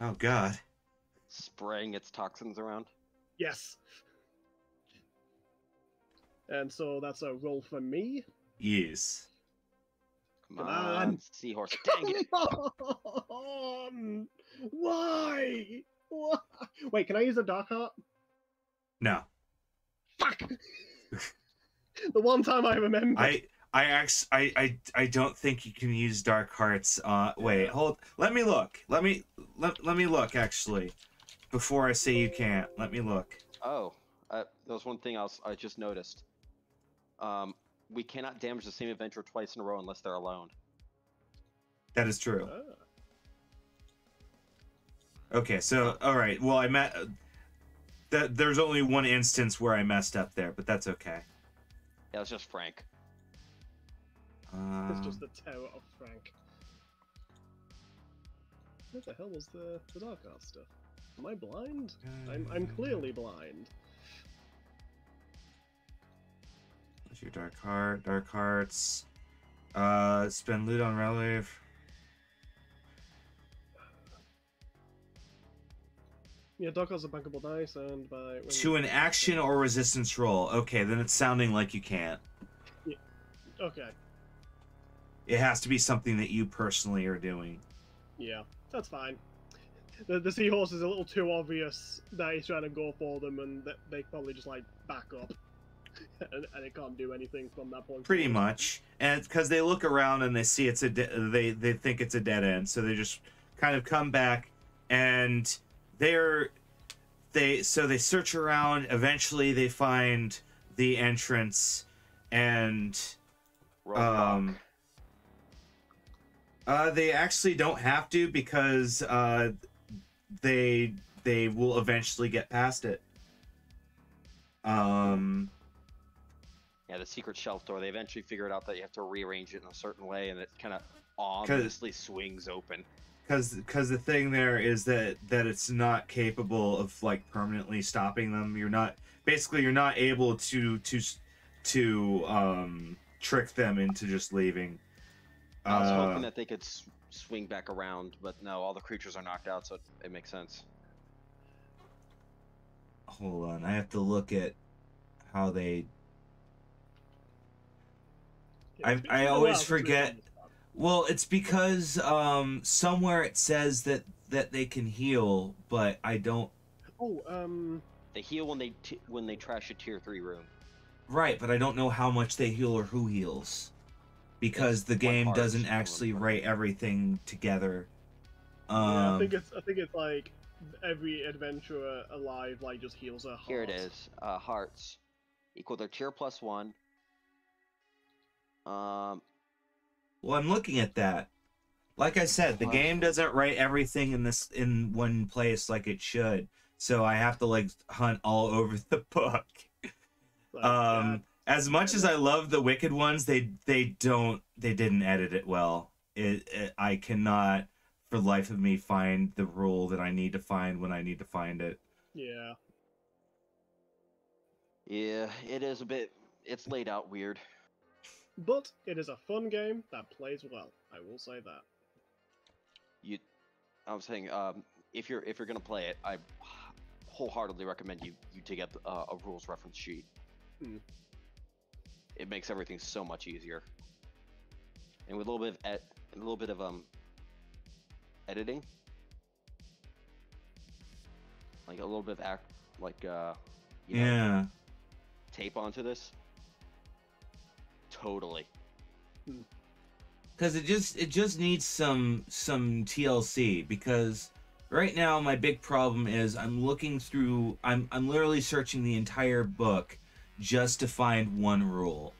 Oh God. Spraying its toxins around. Yes. And so that's a roll for me. Yes. Come Come on, on. Seahorse. Dang it! Why? Why? Wait, can I use a Dark Heart? No. Fuck! The one time I remember. I don't think you can use dark hearts. Wait, hold. Let me look. Let me look actually, before I say you can't. Let me look. Oh, there was one thing I just noticed. We cannot damage the same adventurer twice in a row unless they're alone. That is true. Ah. Okay, so all right. Well, there's only one instance where I messed up there, but that's okay. Yeah, it's just Frank. It's just the terror of Frank. What the hell was the Dark Heart stuff? Am I blind? I'm clearly blind. What's your dark heart? Dark hearts. Spend loot on relief. Yeah, Dark Heart's a bankable dice, and by To an action or resistance roll. Okay, then it's sounding like you can't. Yeah. Okay. It has to be something that you personally are doing. Yeah, that's fine. The seahorse is a little too obvious that he's trying to go for them, and they probably just like back up, and it can't do anything from that point. Pretty forward. much, and because they look around and they see it's they think it's a dead end, so they just kind of come back, and they search around. Eventually, they find the entrance, and Roadblock. They actually don't have to, because they will eventually get past it. Yeah, the secret shelf door. They eventually figured out that you have to rearrange it in a certain way, and it kind of ominously swings open. Because the thing there is that it's not capable of like permanently stopping them. You're not able to trick them into just leaving. I was hoping that they could swing back around, but no, all the creatures are knocked out, so it makes sense. Hold on, I have to look at how they. I always forget. Well, it's because somewhere it says that they can heal, but I don't. Oh, They heal when they trash a tier 3 room. Right, but I don't know how much they heal or who heals, because the game doesn't actually write everything together. yeah, I think it's like every adventurer alive like just heals a heart. Here it is. Hearts equal their tier +1. Well, I'm looking at that. Like I said, the game doesn't write everything in one place like it should, so I have to like hunt all over the book. Like, As much as I love the Wicked ones, they didn't edit it well. I cannot for the life of me find the rule that I need to find when I need to find it. yeah. Yeah, it is a bit. It's laid out weird. But it is a fun game that plays well. I will say that. I'm saying, if you're gonna play it, I wholeheartedly recommend you dig up a rules reference sheet. It makes everything so much easier, and with a little bit of editing, like a little bit of tape onto this. Totally. because it just needs some TLC, because right now my big problem is I'm literally searching the entire book just to find one rule,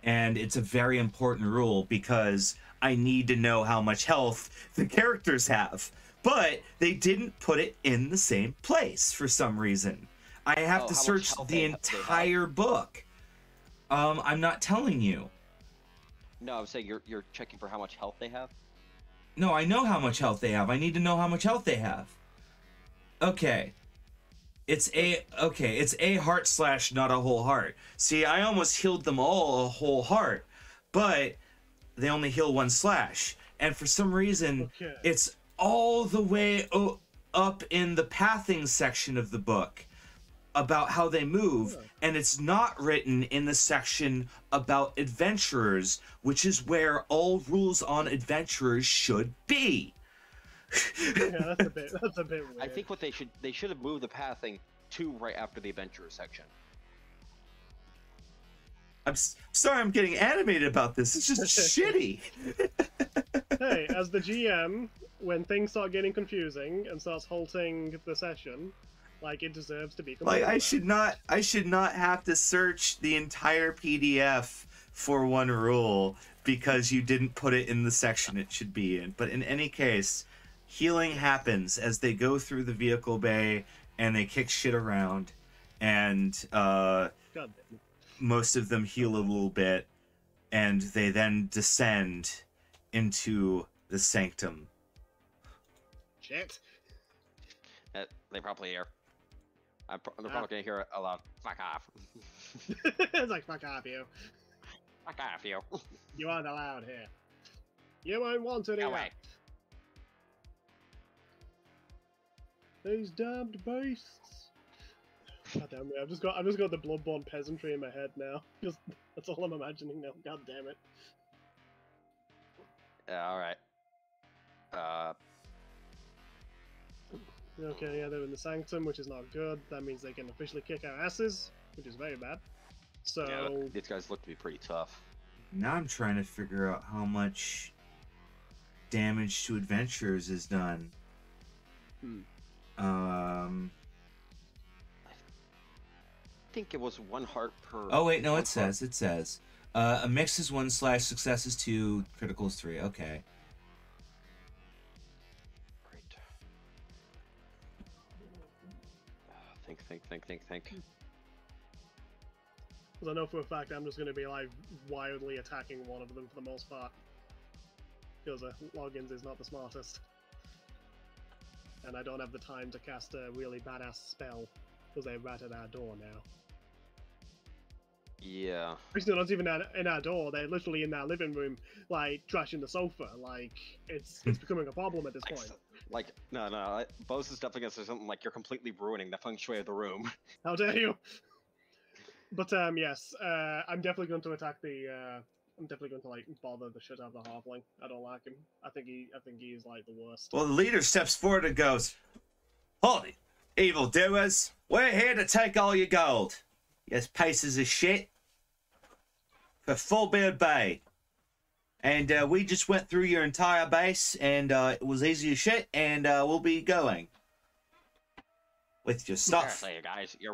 and it's a very important rule because I need to know how much health the characters have, but they didn't put it in the same place for some reason. I have to search the entire book. I'm not telling you. No, I'm saying you're checking for how much health they have. No, I know how much health they have. I need to know how much health they have. Okay. It's a heart / not a whole heart. See, I almost healed them all a whole heart, but they only heal 1 slash. And for some reason, it's all the way up in the pathing section of the book about how they move, and it's not written in the section about adventurers, which is where all rules on adventurers should be. Yeah, that's a bit weird. I think what they should have moved the pathing to right after the adventurers section. I'm sorry I'm getting animated about this. It's just shitty. Hey, as the GM, when things start getting confusing and starts halting the session, like, it deserves to be like I should not have to search the entire PDF for one rule because you didn't put it in the section it should be in. But in any case, healing happens as they go through the vehicle bay and they kick shit around, and most of them heal a little bit, and they then descend into the sanctum. Shit. They probably are. They're probably gonna hear a loud "fuck off." It's like, fuck off, you. Fuck off, you. You aren't allowed here. You won't want it Go here. away. These damned beasts. God damn it! I've just got the bloodborne peasantry in my head now. Just that's all I'm imagining now. God damn it. Yeah. All right. Okay, yeah, they're in the sanctum, which is not good. That means they can officially kick our asses, which is very bad. So Yeah, these guys look to be pretty tough. Now I'm trying to figure out how much damage to adventurers is done. I think it was 1 heart per. Oh wait, no, it says a mix is 1 / success is 2, critical is 3. Okay. Great. Think. because I know for a fact I'm just going to be like wildly attacking one of them for the most part. Because Loggins is not the smartest. And I don't have the time to cast a really badass spell, because they're right at our door now. Yeah. Actually, not even in our door, they're literally in our living room, like, trashing the sofa. Like, it's becoming a problem at this point. Like, no, Bose is definitely gonna say something like, you're completely ruining the feng shui of the room. How dare you! But, yes, I'm definitely going to attack the, I'm definitely going to, like, bother the shit out of the halfling. I don't like him. I think he is, like, the worst. Well, the leader steps forward and goes, "Hold it, evildoers. We're here to take all your gold. Yes, pieces of shit. For Fullbeard Bay. And we just went through your entire base, and it was easy as shit, and we'll be going. With your stuff." Seriously, you guys, you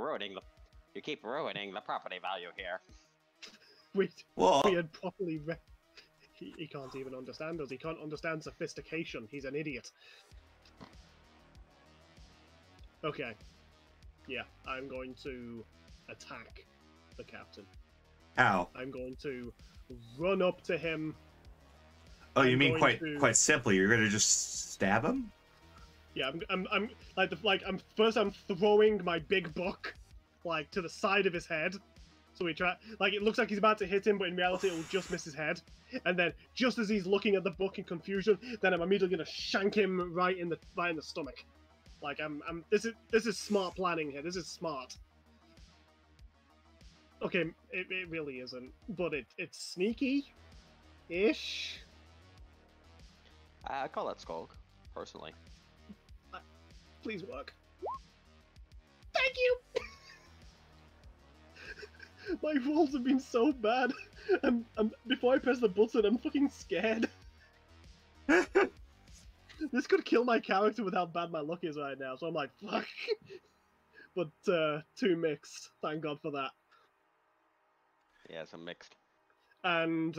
keep ruining the property value here. We What? had properly he can't even understand us. He can't understand sophistication. He's an idiot. Okay. Yeah, I'm going to attack the captain. How? I'm going to run up to him. Oh, you I'm mean going to- quite simply, you're gonna just stab him? Yeah, I'm I'm throwing my big book like to the side of his head. So it looks like he's about to hit him, but in reality it will just miss his head. And then just as he's looking at the book in confusion, then I'm immediately gonna shank him right in the stomach. Like this is smart planning here. This is smart. Okay, it really isn't, but it's sneaky-ish. I call that skulk, personally. Please work. Thank you! My rolls have been so bad, and before I press the button, I'm fucking scared. This could kill my character with how bad my luck is right now, so I'm like, fuck. But 2 mixed. Thank God for that. Yeah, it's a mixed. And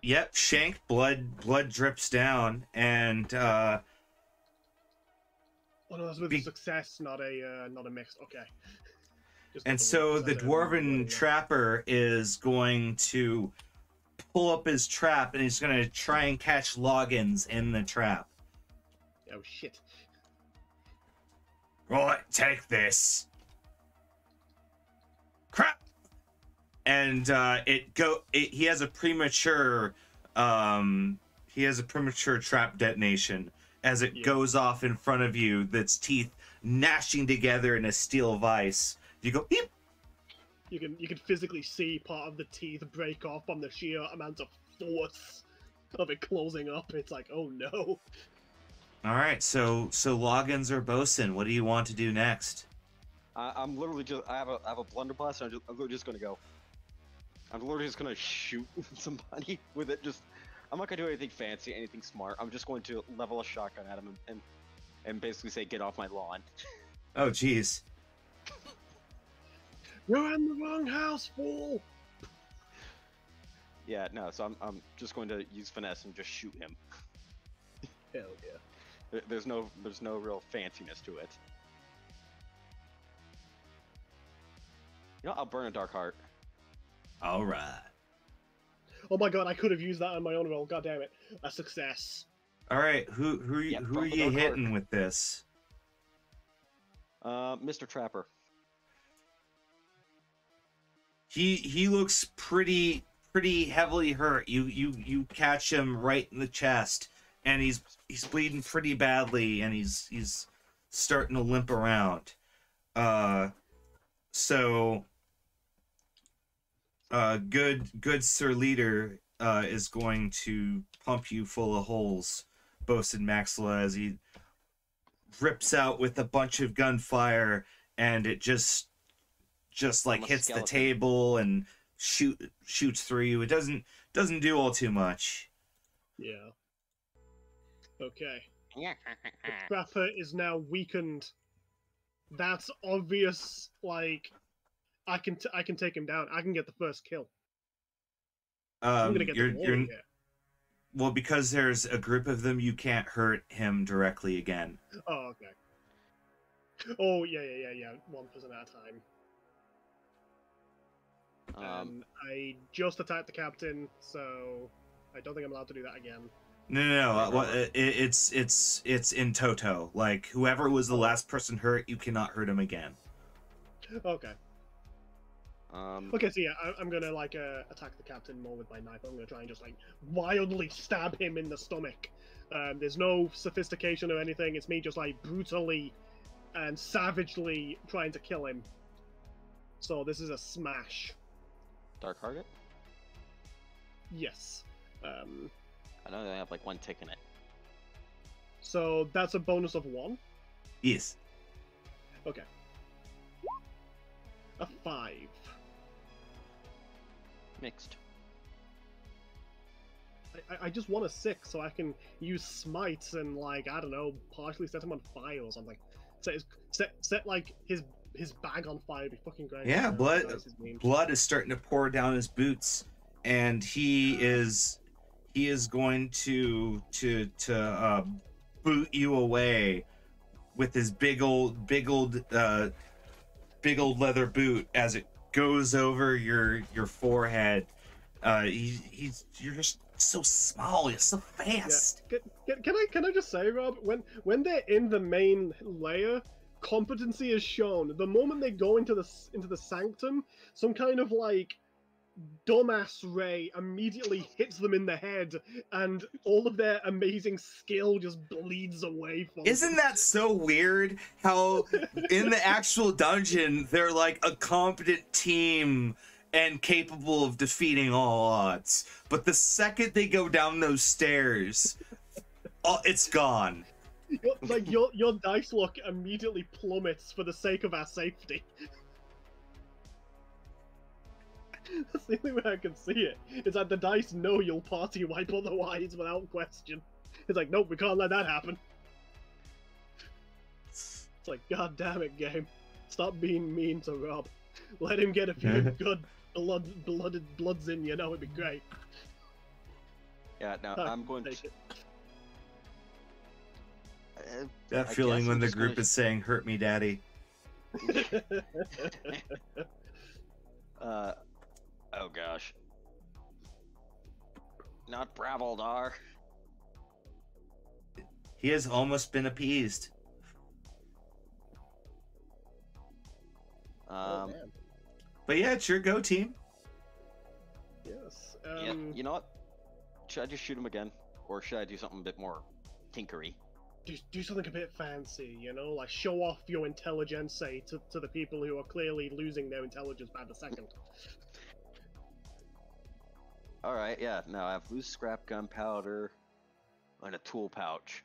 Yep, Shank, blood drips down, and oh no, that's with a success, not a mixed. Okay. Just and got so words the out there. dwarven trapper is going to pull up his trap, and he's going to try and catch Loggins in the trap. Oh shit. Right, take this. Crap! And he has a premature trap detonation as it goes off in front of you, that's teeth gnashing together in a steel vise. You go beep. You can physically see part of the teeth break off on the sheer amount of force of it closing up. It's like, oh no. All right, so Loggins or Bosun, what do you want to do next? I'm literally just. I have a blunderbuss. And I'm literally just gonna go. I'm literally just gonna shoot somebody with it. I'm not gonna do anything fancy, anything smart. I'm just going to level a shotgun at him and basically say, "Get off my lawn." Oh, jeez. You're in the wrong house, fool. Yeah, no. So I'm just going to use finesse and just shoot him. Hell yeah. There's no real fanciness to it. You know, I'll burn a dark heart. All right. Oh my god, I could have used that on my own roll. God damn it. A success. All right, who are you hitting with this? Mr. Trapper. He looks pretty heavily hurt. You catch him right in the chest, and he's bleeding pretty badly, and he's starting to limp around. Good Sir Leader is going to pump you full of holes, Bosun Maxilla, as he rips out with a bunch of gunfire, and it just like hits the table and shoots through you. It doesn't do all too much. Yeah. Okay. The Trapper is now weakened. That's obvious. Like, I can take him down. I can get the first kill. I'm gonna get the glory here. Well, because there's a group of them, you can't hurt him directly again. Oh, okay. Oh, yeah. One person at a time. I just attacked the captain, so I don't think I'm allowed to do that again. No. It's in toto. Like, whoever was the last person hurt, you cannot hurt him again. Okay. Okay, so yeah, I'm gonna attack the captain more with my knife. I'm gonna try and just wildly stab him in the stomach. There's no sophistication or anything. It's me just brutally and savagely trying to kill him. So this is a smash. Dark Target? Yes. I know they have one tick in it. So that's a bonus of 1? Yes. Okay. A 5. Mixed. I just want a 6 so I can use smites and I don't know, partially set him on fire or something. Set his bag on fire would be fucking great. Yeah, blood is starting to pour down his boots, and he is going to boot you away with his big old leather boot as it goes over your forehead. You're just so small. You're so fast. Yeah. Can I just say, Rob, when they're in the main layer, competency is shown. The moment they go into the sanctum, some kind of dumbass ray immediately hits them in the head, and all of their amazing skill just bleeds away from Isn't them. that so weird? How in the actual dungeon they're a competent team and capable of defeating all odds, but the second they go down those stairs, it's gone. Your dice luck immediately plummets for the sake of our safety. That's the only way I can see it. It's the dice know you'll party wipe otherwise without question. He's like, nope, we can't let that happen. It's like, god damn it, game. Stop being mean to Rob. Let him get a few good bloods in, you know, it'd be great. Yeah, no, I'm going to... That feeling when the group is saying, hurt me, daddy. Oh gosh. Not Bravildar. He has almost been appeased. But yeah, it's your go, team. Yes. Yeah, you know what? Should I just shoot him again? Or should I do something a bit more tinkery? Do something a bit fancy, you know? Like, show off your intelligence, say, to the people who are clearly losing their intelligence by the second. Alright, yeah. Now I have loose scrap gunpowder and a tool pouch.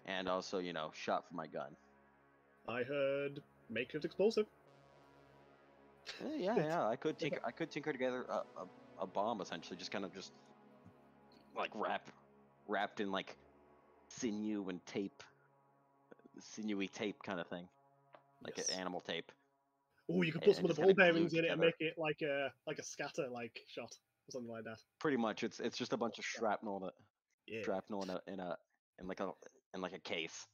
And also, you know, shot for my gun. I heard makeshift explosive. Yeah. I could tinker together a bomb essentially, just kind of like wrapped in like sinew and tape, sinewy tape kind of thing, like an animal tape. Oh, you could put some of the ball bearings in it and together. make it like a scatter like shot or something like that. Pretty much, it's just a bunch of shrapnel in a case.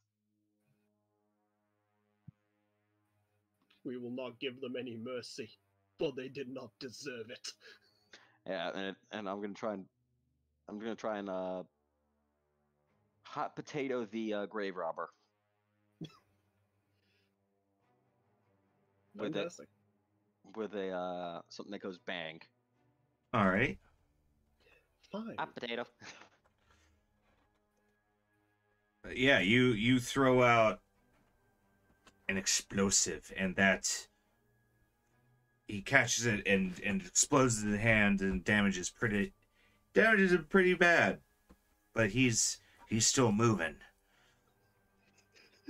We will not give them any mercy, for they did not deserve it. Yeah, and I'm gonna try and hot potato the grave robber. Fantastic. With a something that goes bang. All right. Fine. Hot potato. Yeah, you throw out an explosive, and that he catches it and explodes in the hand and damages it pretty bad, but he's still moving.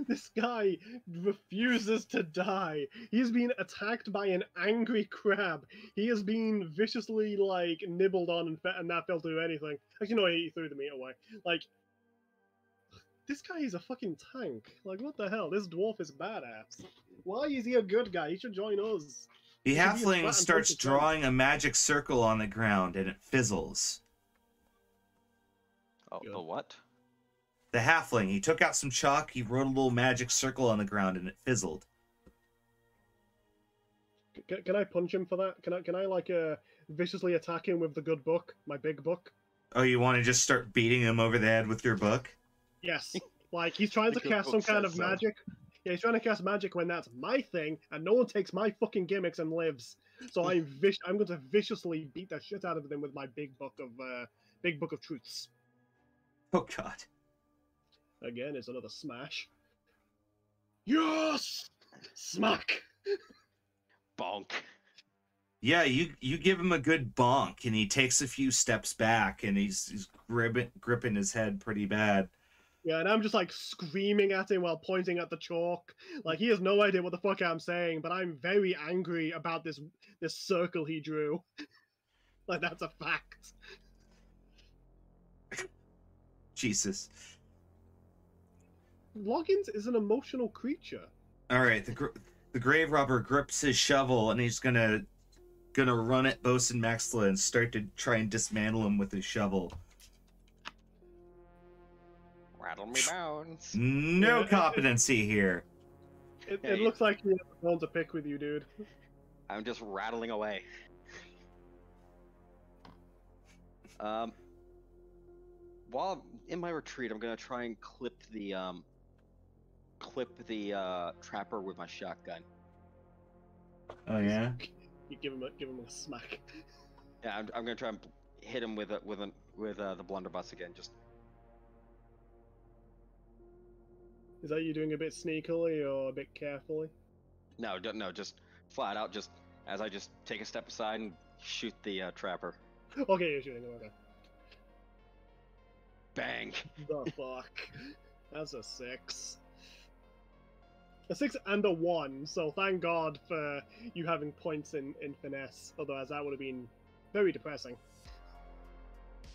This guy refuses to die. He's been attacked by an angry crab. He has been viciously, like, nibbled on and not fell through anything. Actually, no, he threw the meat away. Like, this guy is a fucking tank. Like, what the hell? This dwarf is badass. Why is he a good guy? He should join us. The halfling starts drawing a magic circle on the ground, and it fizzles. Oh, the what? The halfling, he took out some chalk, he wrote a little magic circle on the ground, and it fizzled. Can I punch him for that? Can I like viciously attack him with the good book, my big book? Oh, you want to just start beating him over the head with your book? Yes. Like, he's trying to cast some kind of magic. Yeah, he's trying to cast magic when that's my thing, and no one takes my fucking gimmicks and lives. So I'm going to viciously beat the shit out of them with my big book of truths. Oh God. Again, it's another smash. Yes! Smack! Bonk. Yeah, you give him a good bonk, and he takes a few steps back, and he's gripping his head pretty bad. Yeah, and I'm just like screaming at him while pointing at the chalk. Like, he has no idea what the fuck I'm saying, but I'm very angry about this circle he drew. Like, that's a fact. Jesus. Loggins is an emotional creature. All right, the grave robber grips his shovel, and he's gonna run at Bosun Maxla and start to try and dismantle him with his shovel. Rattle me bones. No competency here. It looks like you have a bone to pick with you, dude. I'm just rattling away. While I'm in my retreat, I'm gonna try and clip the trapper with my shotgun. Oh yeah. You give him a smack. Yeah, I'm gonna try and hit him with the blunderbuss again. Just. Is that you doing a bit sneakily or a bit carefully? No, just flat out. Just as I just take a step aside and shoot the trapper. Okay, you're shooting him. Okay. Bang. The fuck? That's a 6. A 6 and a 1, so thank God for you having points in finesse. Otherwise, that would have been very depressing.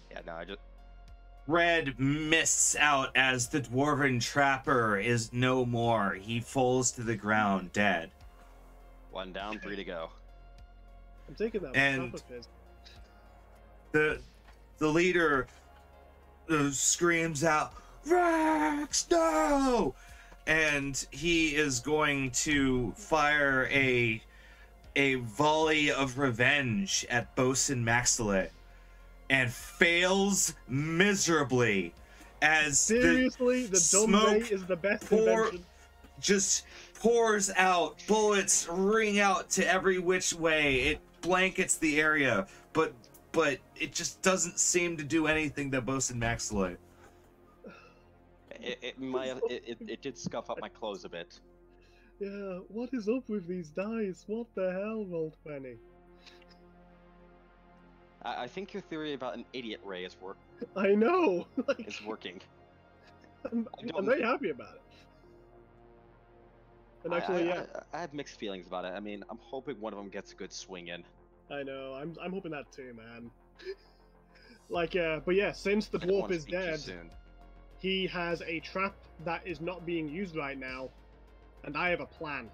Yeah, no, red mists out as the dwarven trapper is no more. He falls to the ground dead. 1 down, 3 to go. I'm taking that And- half of his. The leader screams out, "Rex, no!" And he is going to fire a volley of revenge at Bosun Maxile and fails miserably as Seriously, the smoke Dumbe is the best pour- invention. just pours out. Bullets ring out to every which way. It blankets the area, but it just doesn't seem to do anything to Bosun Maxile. It did scuff up my clothes a bit. Yeah, what is up with these dice? What the hell, Roll20? I think your theory about an idiot ray is I know! Like, working. I'm don't- very happy about it. And actually, yeah, I have mixed feelings about it. I mean, I'm hoping one of them gets a good swing in. I know. I'm hoping that too, man. Like, but yeah, since the I don't dwarf wanna is speak too dead, soon. he has a trap that is not being used right now, and I have a plan.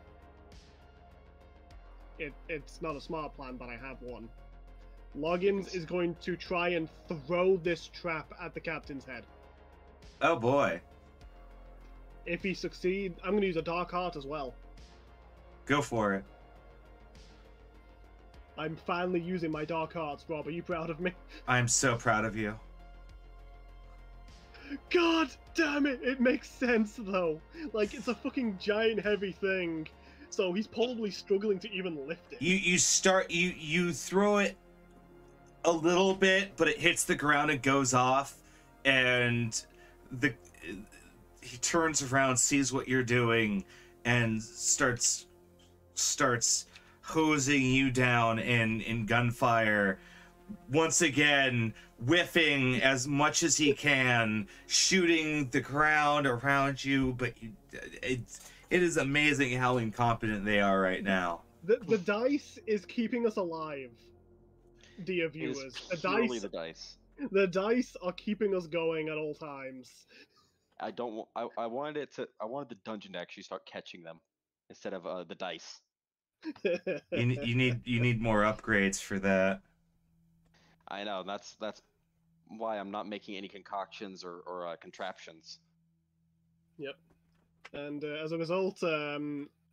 It's not a smart plan, but I have one. Loggins is going to try and throw this trap at the captain's head. Oh boy. If he succeeds, I'm going to use a dark heart as well. Go for it. I'm finally using my dark hearts, Rob. Are you proud of me? I'm so proud of you. God damn it! It makes sense though. Like, it's a fucking giant heavy thing, so he's probably struggling to even lift it. You throw it a little bit, but it hits the ground and goes off, and he turns around, sees what you're doing, and starts hosing you down in gunfire. Once again, whiffing as much as he can, shooting the ground around you, but it is amazing how incompetent they are right now. The dice is keeping us alive, dear It is viewers. purely the dice. The dice are keeping us going at all times. I wanted the dungeon to actually start catching them instead of the dice. You need more upgrades for that. I know that's why I'm not making any concoctions or contraptions. Yep. And as a result,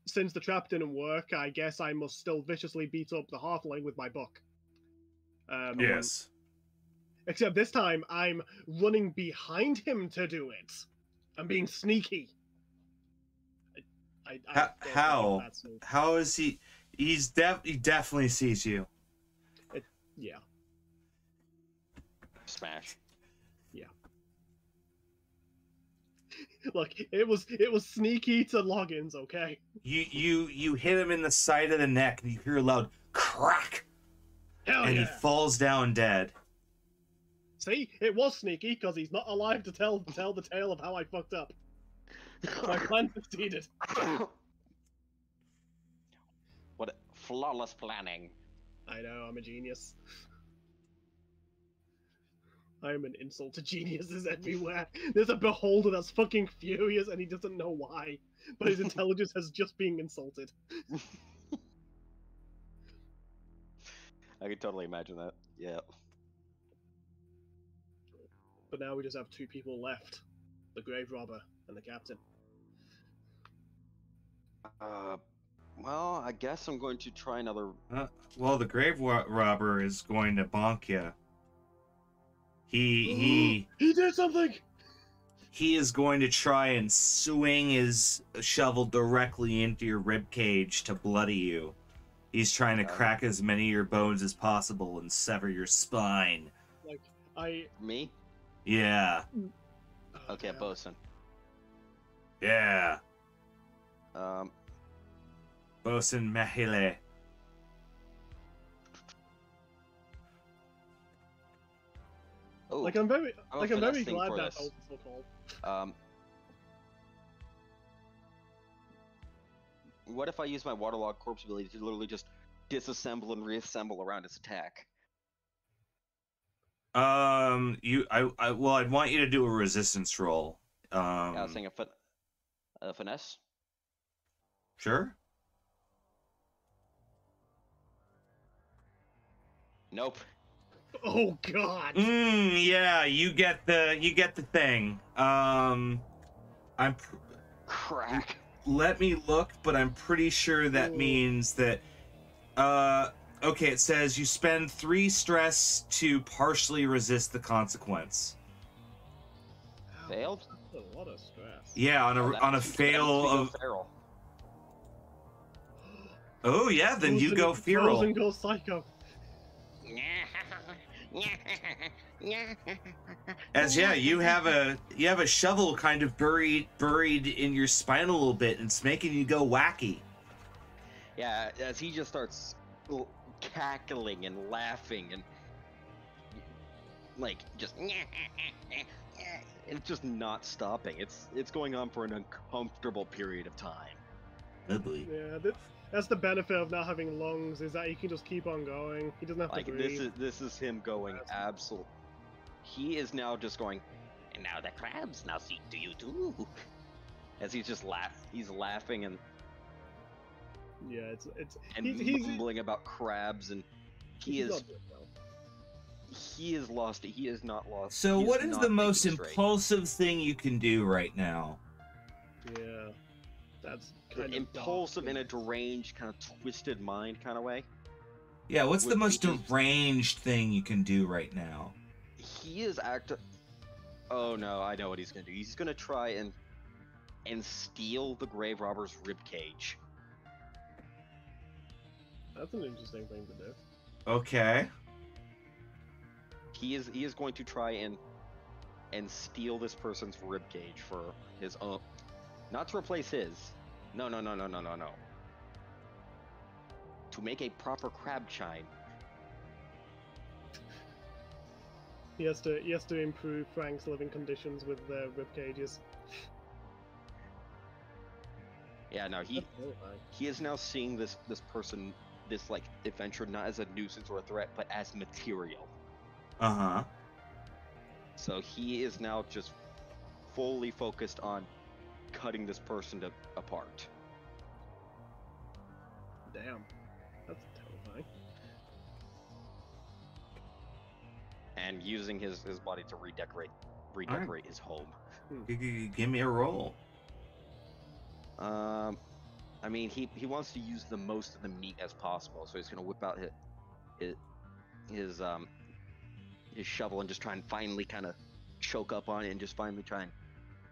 since the trap didn't work, I guess I must still viciously beat up the halfling with my book. Yes. Except this time, I'm running behind him to do it. I'm being sneaky. I don't think How? that's smooth. How is he? He definitely sees you. Yeah. Smash. Look, it was sneaky to logins, okay? You hit him in the side of the neck, and you hear a loud crack, Hell and yeah! he falls down dead. See, it was sneaky because he's not alive to tell the tale of how I fucked up. My plan succeeded. What flawless planning. I know, I'm a genius. I am an insult to geniuses everywhere. There's a beholder that's fucking furious and he doesn't know why, but his intelligence has just been insulted. I can totally imagine that. Yeah. But now we just have 2 people left. The grave robber and the captain. Well, I guess I'm going to try another. Well, the grave robber is going to bonk you. He did something! he is going to try and swing his shovel directly into your rib cage to bloody you. He's trying to crack as many of your bones as possible and sever your spine. Like, Me? Yeah. Oh, Okay, damn. Bosun. Yeah. Um, Bosun Mahile. oh, Like, I'm very I'm glad finessing that for that's this. so called. What if I use my waterlogged corpse ability to literally just disassemble and reassemble around its attack? Well, I'd want you to do a resistance roll. Yeah, I was saying a finesse. Sure. Nope. Oh God. Yeah, you get the thing. Crack. Let me look, but I'm pretty sure that means that. Okay, it says you spend 3 stress to partially resist the consequence. Failed. That's a lot of stress. Yeah, on a fail of. Feral. Oh yeah, then you go feral. Frozen go psycho. As you have a shovel kind of buried in your spine a little bit, and it's making you go wacky. Yeah, as he just starts cackling and laughing and like just it's just not stopping. It's going on for an uncomfortable period of time. Lovely. Yeah, that's the benefit of not having lungs, is that he can just keep on going. He doesn't have to breathe. This is him going absolute. He is now just going, and now the crabs now see do you too. As he's just he's laughing and he's mumbling about crabs, and he is lost. He is not lost. So what is the most impulsive thing you can do right now? Yeah, that's kind of impulsive dark. in a deranged, kind of twisted mind kind of way. Yeah, what's the most deranged thing you can do right now? He is Oh no, I know what he's gonna do. He's gonna try and steal the grave robber's rib cage. That's an interesting thing to do. Okay. He is going to try and steal this person's rib cage for his own, not to replace his. No. To make a proper crab chine. He has to improve Frank's living conditions with the rib cages. Yeah, no, he is now seeing this person, this like adventure, not as a nuisance or a threat, but as material. Uh-huh. So he is now just fully focused on cutting this person apart. Damn, that's terrifying. And using his body to redecorate his home. Give me a roll. I mean, he wants to use the most of the meat as possible, so he's gonna whip out his shovel and just try and finally kind of choke up on it and just finally try and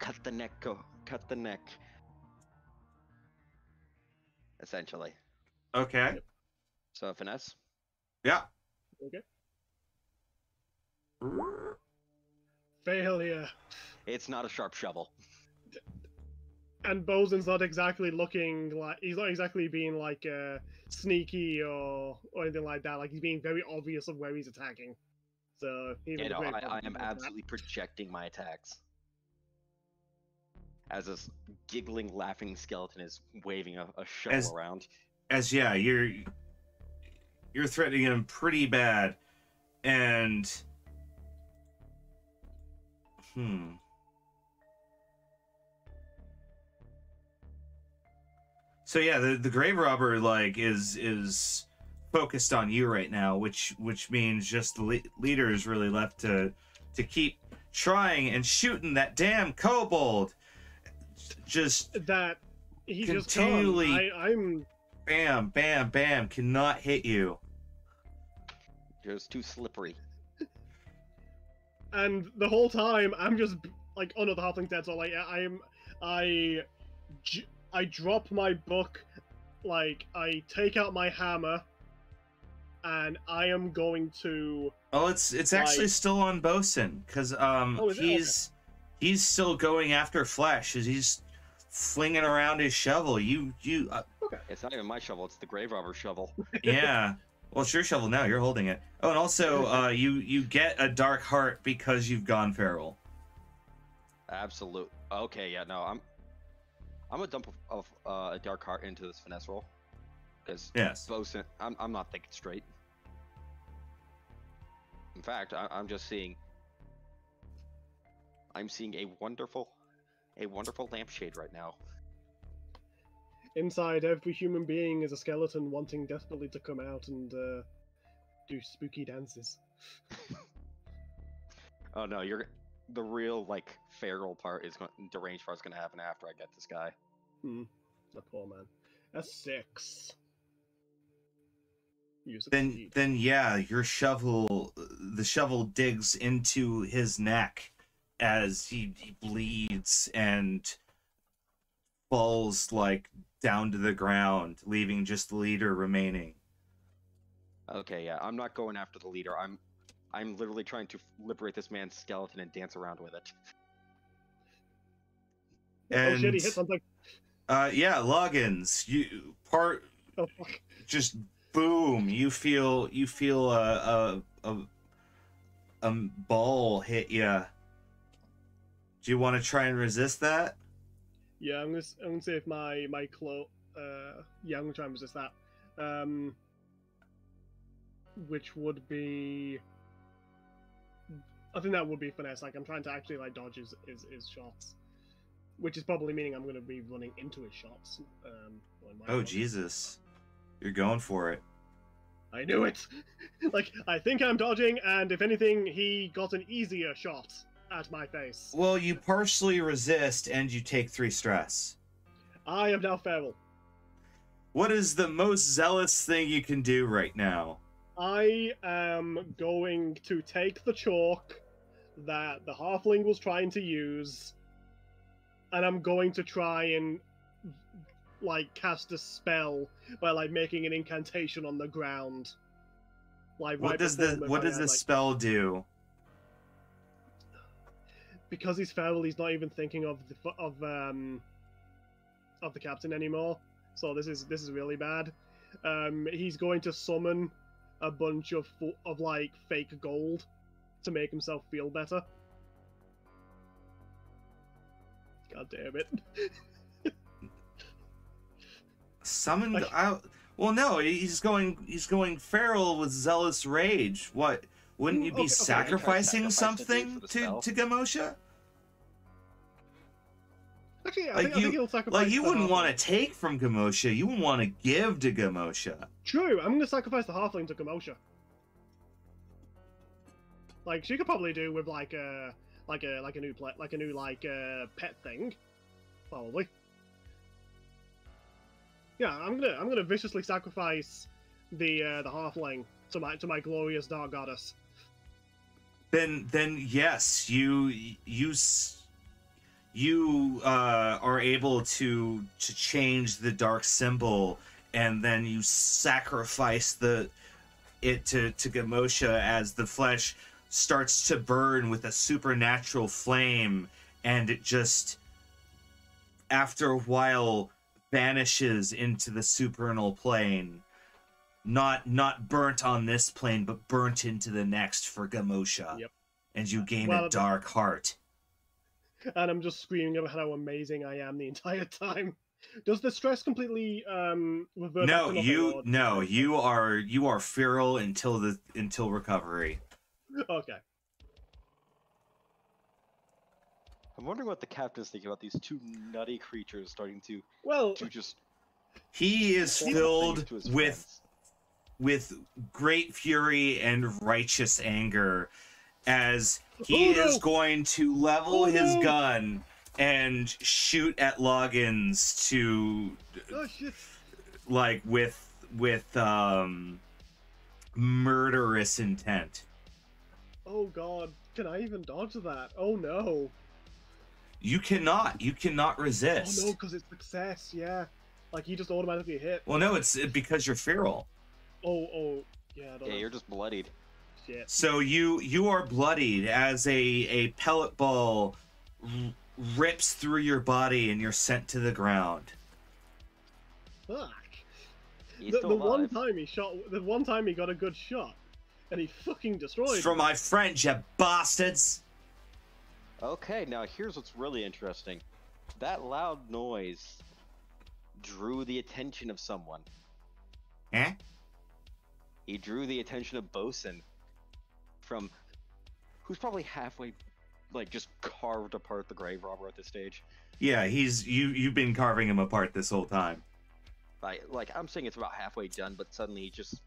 cut the neck. Essentially. Okay. So finesse. Yeah. Okay. Failure. It's not a sharp shovel. And Bosun's not exactly looking like, he's not exactly being like sneaky or anything like that. Like, he's being very obvious of where he's attacking. So I am absolutely projecting my attacks. As this giggling, laughing skeleton is waving a shovel around. You're threatening him pretty bad, and So yeah, the grave robber is focused on you right now, which means just the leader is really left to keep trying and shooting that damn kobold. Just that he continually just I'm bam, bam, bam, cannot hit you. Just too slippery. And the whole time I'm just like, oh no, the halfling's dead. So like I drop my book, like I take out my hammer, and I am going to. Oh, it's actually still on Bosun, because he's still going after Flesh as he's flinging around his shovel. Okay. It's not even my shovel; it's the grave robber's shovel. Yeah. Well, it's your shovel now. You're holding it. Oh, and also, you get a dark heart because you've gone feral. Absolute. Okay, yeah, no, I'm gonna dump a dark heart into this finesse roll, because yes, Bosun, I'm not thinking straight. In fact, I'm just seeing. I'm seeing a wonderful lampshade right now. Inside every human being is a skeleton wanting desperately to come out and do spooky dances. Oh no, the real like feral part is deranged part is going to happen after I get this guy. The poor man. A 6. You Then succeed. yeah, the shovel digs into his neck as he bleeds and falls like down to the ground, leaving just the leader remaining. Okay, yeah, I'm not going after the leader. I'm literally trying to liberate this man's skeleton and dance around with it. And oh shit, he hit something. yeah, Loggins, Oh fuck. just boom, you feel a ball hit you. Do you want to try and resist that? Yeah, I'm gonna see if my yeah, I'm gonna try and resist that. Which would be, I think that would be finesse. Like I'm trying to actually like dodge his shots, which is probably meaning I'm gonna be running into his shots. Oh Jesus, you're going for it. I knew it. Like I think I'm dodging, and if anything, he got an easier shot at my face. Well, you partially resist and you take 3 stress. I am now feral. What is the most zealous thing you can do right now? I am going to take the chalk that the halfling was trying to use, and I'm going to try and like cast a spell by like making an incantation on the ground. Like What does the spell do? Because he's feral, he's not even thinking of the captain anymore. So this is really bad. He's going to summon a bunch of like fake gold to make himself feel better. God damn it! Summon Like- out. Well, no, he's going feral with zealous rage. What? Wouldn't you be Okay. sacrificing Sacrifice the dude something for the to spell. Gamosha? Actually, I Like think he'll sacrifice. Like you the wouldn't want halfling. to take from Gamosha. You wouldn't want to give to Gamosha. True, I'm gonna sacrifice the halfling to Gamosha. Like she could probably do with like a new pet thing, probably. Yeah, I'm gonna viciously sacrifice the halfling to my glorious dark goddess. Then yes, you are able to change the dark symbol, and then you sacrifice it to Gamosha as the flesh starts to burn with a supernatural flame, and it just after a while vanishes into the supernal plane. Not burnt on this plane, but burnt into the next for Gamosha. Yep. And you gain Well, a dark heart. And I'm just screaming about how amazing I am the entire time. Does the stress completely revert? No, back to you nothing, or- you are feral until recovery. Okay. I'm wondering what the captain's thinking about these 2 nutty creatures starting to Well, just He is hold filled things to his with friends. with great fury and righteous anger as he Oh, no! is going to level Oh, his no! gun and shoot at Loggins to oh shit! like with murderous intent. Oh god, can I even dodge that? Oh no! You cannot resist. Oh no, because it's success. Yeah, like he just automatically hit. Well, no, it's because you're feral. Oh, yeah. I don't Yeah, know. you're just bloodied. Shit. So you are bloodied as a pellet ball rips through your body and you're sent to the ground. Fuck. He's The still one alive. time he shot, the one time he got a good shot, and he fucking destroyed. It's from me. my friend, you bastards. Okay, now here's what's really interesting. That loud noise drew the attention of someone. Eh? He drew the attention of Bosun from who's probably halfway, like, just carved apart the grave robber at this stage. Yeah, you've been carving him apart this whole time. Like I'm saying it's about halfway done, but suddenly he just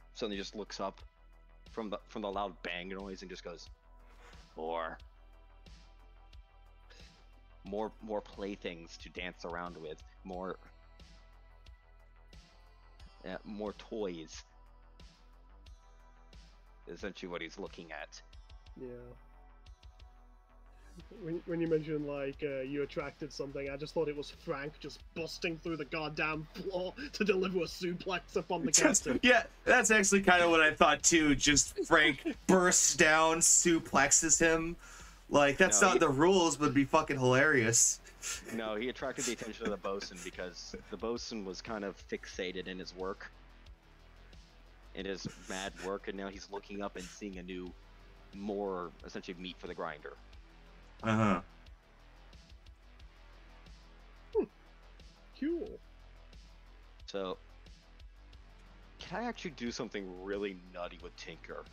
looks up from the loud bang noise and just goes, more playthings to dance around with, more toys. Essentially what he's looking at. Yeah. When you mentioned, like, you attracted something, I just thought it was Frank just busting through the goddamn floor to deliver a suplex upon the captain. Yeah, that's actually kind of what I thought too. Just Frank bursts down, suplexes him. Like, that's not the rules, but it'd be fucking hilarious. No, he attracted the attention of the bosun because the bosun was kind of fixated in his work. In his mad work, and now he's looking up and seeing a new, more, essentially, meat for the grinder. Uh-huh. Cool. So, can I actually do something really nutty with Tinker?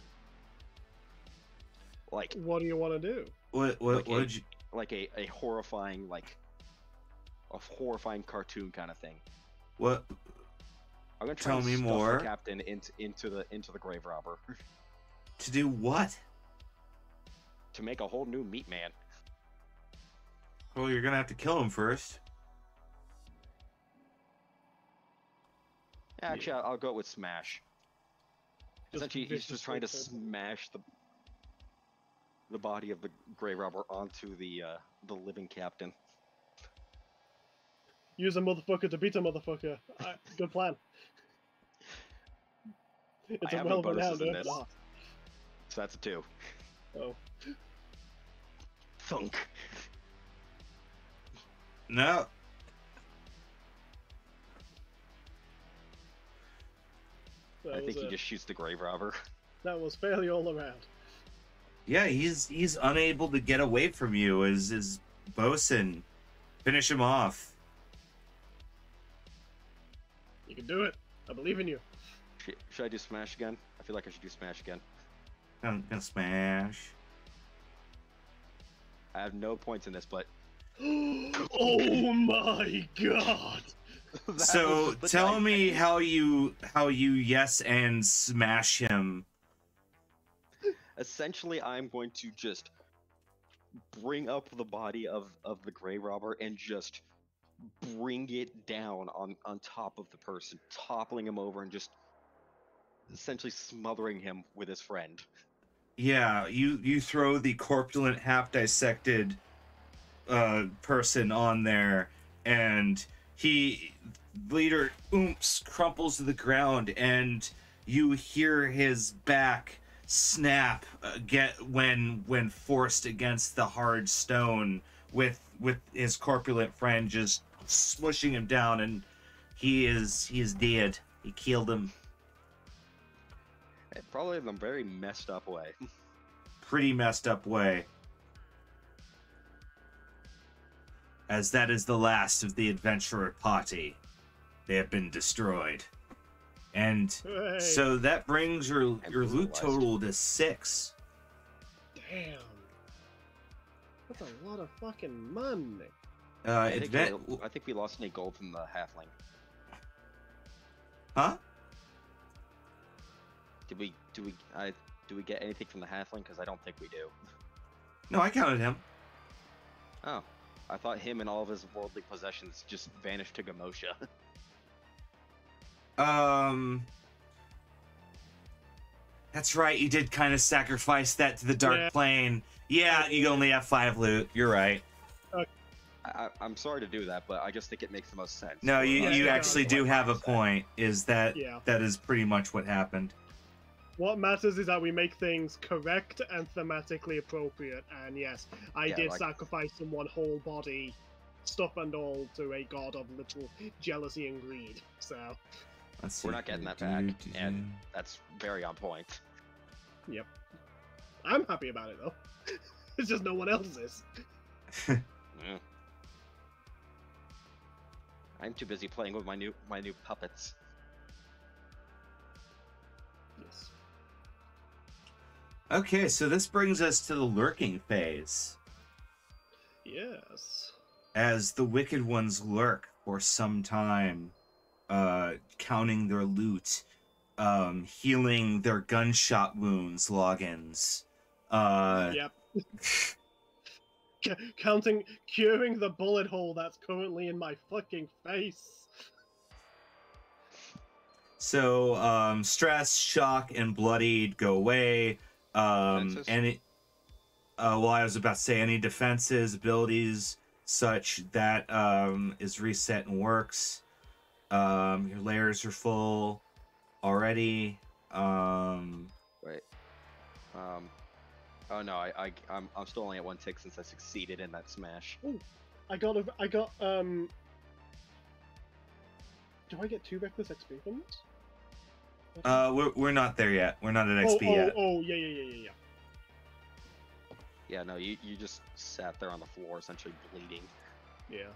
Like, What do you want to do? What would you... like a horrifying, like, a horrifying cartoon kind of thing. What? I'm gonna try Tell to me stuff more. the captain into the grave robber To do what? to make a whole new meat man. Well, you're gonna have to kill him first. Actually, I'll go with smash. Essentially, he's just trying to smash the body of the grave robber onto the living captain. Use a motherfucker to beat a motherfucker. Good plan. It's I a have no well-renowned bonuses in this. art. So that's a 2. Oh. Thunk. No. I think he just shoots the grave robber. That was fairly all around. Yeah, he's unable to get away from you as bosun. Finish him off. You can do it. I believe in you. Should I do smash again? I feel like I should do smash again. Gonna smash. I have no points in this, but Oh my god! So tell me how you yes and smash him. Essentially, I'm going to just bring up the body of the grave robber and just bring it down on top of the person, toppling him over and just essentially smothering him with his friend. Yeah, you throw the corpulent, half dissected person on there, and he later crumples to the ground, and you hear his back snap when forced against the hard stone with his corpulent friend just smushing him down, and he is dead. He killed him. Probably in a very messed up way. Pretty messed up way. As that is the last of the adventurer party. They have been destroyed. And Hey. so that brings your loot brutalized. total to 6. Damn. That's a lot of fucking money. I think we lost any gold from the halfling. Huh? Do we get anything from the halfling? Because I don't think we do. No, I counted him. Oh, I thought him and all of his worldly possessions just vanished to Gamosha. That's right, you did kind of sacrifice that to the Dark Yeah. Plane. Yeah, you only have 5 loot. You're right. I'm sorry to do that, but I just think it makes the most sense. No, you Yeah, actually yeah. do have a point, is that Yeah. that is pretty much what happened. What matters is that we make things correct and thematically appropriate. And yes, I did like- sacrifice someone whole body, stuff and all, to a god of literal jealousy and greed. So, Let's see. We're not getting that back, and that's very on point. yep. I'm happy about it though. It's just no one else is. Mm. I'm too busy playing with my new puppets. Yes. Okay, so this brings us to the lurking phase. Yes. As the wicked ones lurk for some time, counting their loot, healing their gunshot wounds, logins. Yep. Curing the bullet hole that's currently in my fucking face. So, stress, shock, and bloodied go away. Defenses? Well, I was about to say any defenses, abilities, such that is reset and works. Your layers are full already. Wait. Oh no, I'm still only at 1 tick since I succeeded in that smash. Ooh, I got do I get 2 reckless XP from this? We're not there yet. We're not at XP yet. Oh, yeah. Yeah, no, you just sat there on the floor, essentially bleeding. Yeah.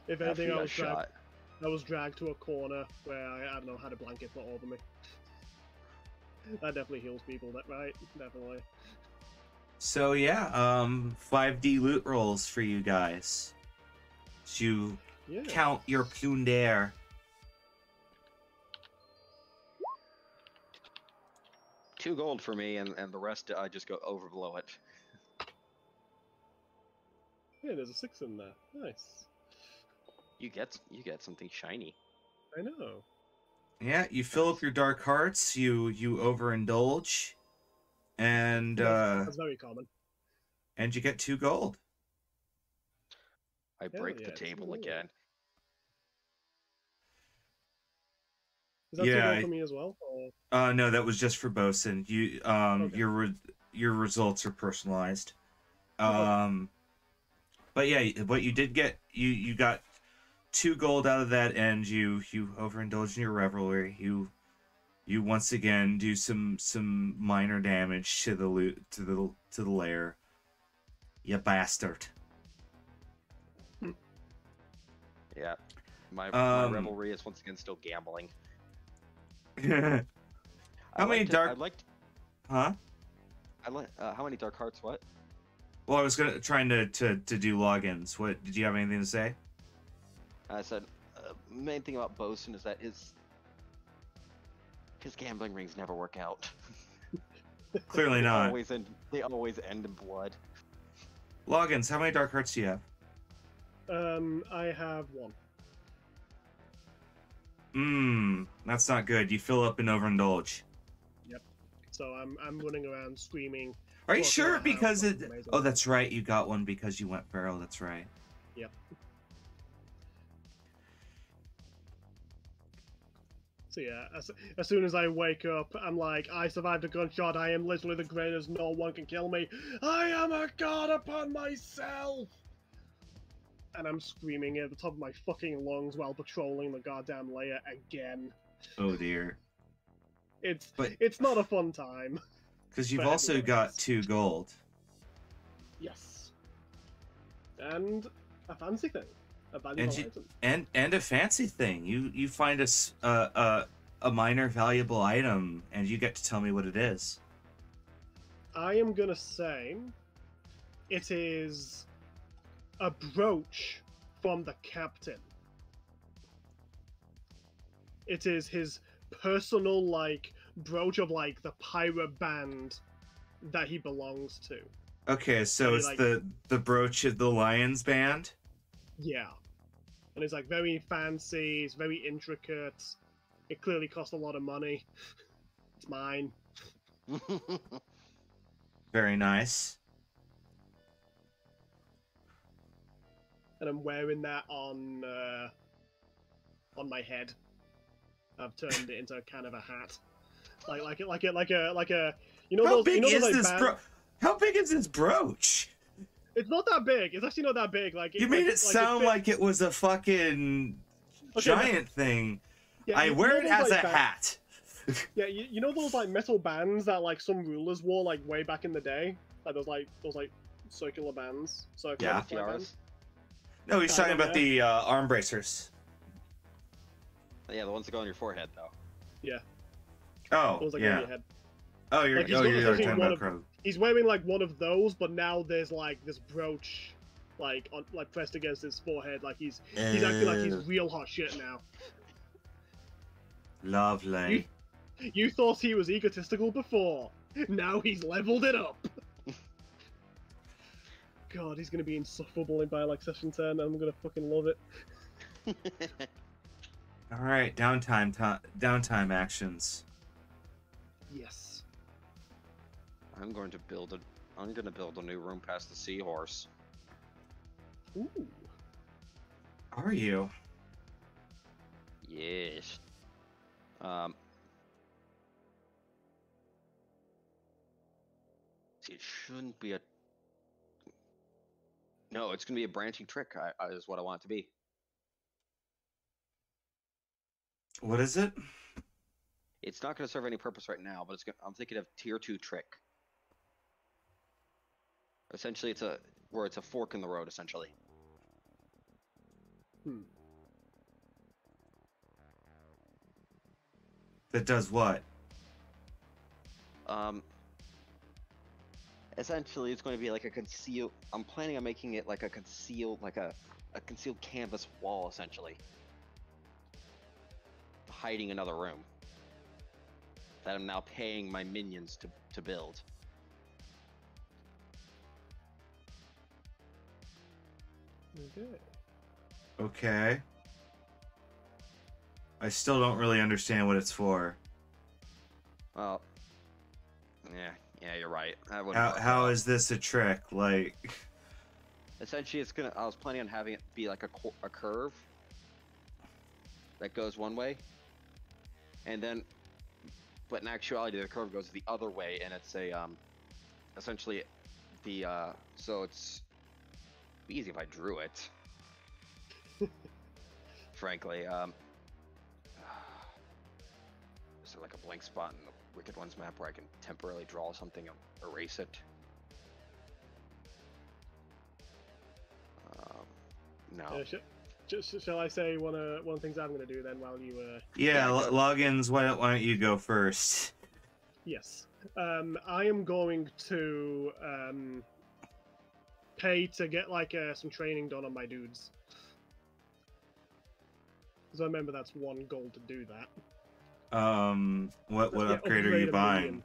If After anything, you I got was dragged to a corner where I don't know, had a blanket put over me. That definitely heals people, that right? Definitely. So yeah, 5D loot rolls for you guys. To Yeah. count your plunder. $2 gold for me, and the rest I just go over below it. Yeah, there's a 6 in there. Nice. You get something shiny. I know. Yeah, you fill up your dark hearts. You overindulge, and That's very common. and you get 2 gold. I Hell break yeah, the table ooh. again. Is that Yeah, 2 for me as well? Or... No, that was just for Bosun. You Okay. your results are personalized. Okay. But yeah, what you did get, you got 2 gold out of that, and you overindulge in your revelry. You once again do some minor damage to the loot to the lair. You bastard. Yeah. My revelry is once again still gambling. How many dark? Huh? How many dark hearts? What? Well, I was trying to do logins. What did you have anything to say? I said, main thing about Bosun is that his gambling rings never work out. Clearly not. They always end in blood. Logins. How many dark hearts do you have? I have 1. That's not good. You fill up and overindulge. Yep. So I'm running around screaming. Are you "Fuck, sure? I have Because it. fucking amazing." Oh, that's right. You got one because you went feral. That's right. Yep. So yeah, as soon as I wake up, I'm like, I survived a gunshot. I am literally the greatest. No one can kill me. I am a god upon myself. And I'm screaming at the top of my fucking lungs while patrolling the goddamn lair again. Oh dear. It's not a fun time. Because you've But also everyone got is. 2 gold. Yes. And a fancy thing. A valuable And you, item. and a fancy thing. You find a minor valuable item, and you get to tell me what it is. I am gonna say it is a brooch from the captain. It is his personal, brooch of, the pirate band that he belongs to. Okay, so it's the brooch of the Lions Band. Yeah. And it's, very fancy, it's very intricate. It clearly cost a lot of money. It's mine. Very nice. And I'm wearing that on my head. I've turned it into kind of a hat, like a you know How those. big You know is those, this How big is this brooch? It's not that big. It's actually not that big. You made it sound like it was a fucking giant thing. Yeah, I wear it as a bands. hat. Yeah, you know those metal bands that some rulers wore way back in the day, those circular bands. Yeah. Tiaras. No, he's talking about the arm bracers. Yeah, the ones that go on your forehead, though. Yeah. Oh, Those on yeah. your head. Oh, you're Like, he's oh got you're essentially talking one about of- Crow. He's wearing like one of those, but now there's like this brooch, like pressed against his forehead. Like he's acting like he's real hot shit now. Lovely. You thought he was egotistical before. Now he's leveled it up. God, he's gonna be insufferable by like session 10, and I'm gonna fucking love it. All right, downtime actions. Yes. I'm going to build a new room past the seahorse. Ooh. Are you? Yes. See, it shouldn't be a. No, it's gonna be a branching trick. Is what I want it to be. What is it? It's not gonna serve any purpose right now, but I'm thinking of tier 2 trick. Essentially, it's a fork in the road. Essentially. That does what? Essentially, it's going to be like a concealed. I'm planning on making it like a concealed, a concealed canvas wall, essentially, hiding another room that I'm now paying my minions to build. Okay. Okay. I still don't really understand what it's for. Well, yeah, you're right. How is this a trick? Like, Essentially, I was planning on having it be like a curve that goes one way, and then, but in actuality, the curve goes the other way, and it's essentially so it's easy if I drew it. Frankly, is there like a blank spot in the Wicked Ones map where I can temporarily draw something and erase it? No. Shall I say one of the things I'm gonna do then while you yeah, logins. Why don't you go first? Yes. I am going to pay to get like some training done on my dudes. Because I remember that's 1 gold to do that. What Yeah, upgrade are you a buying?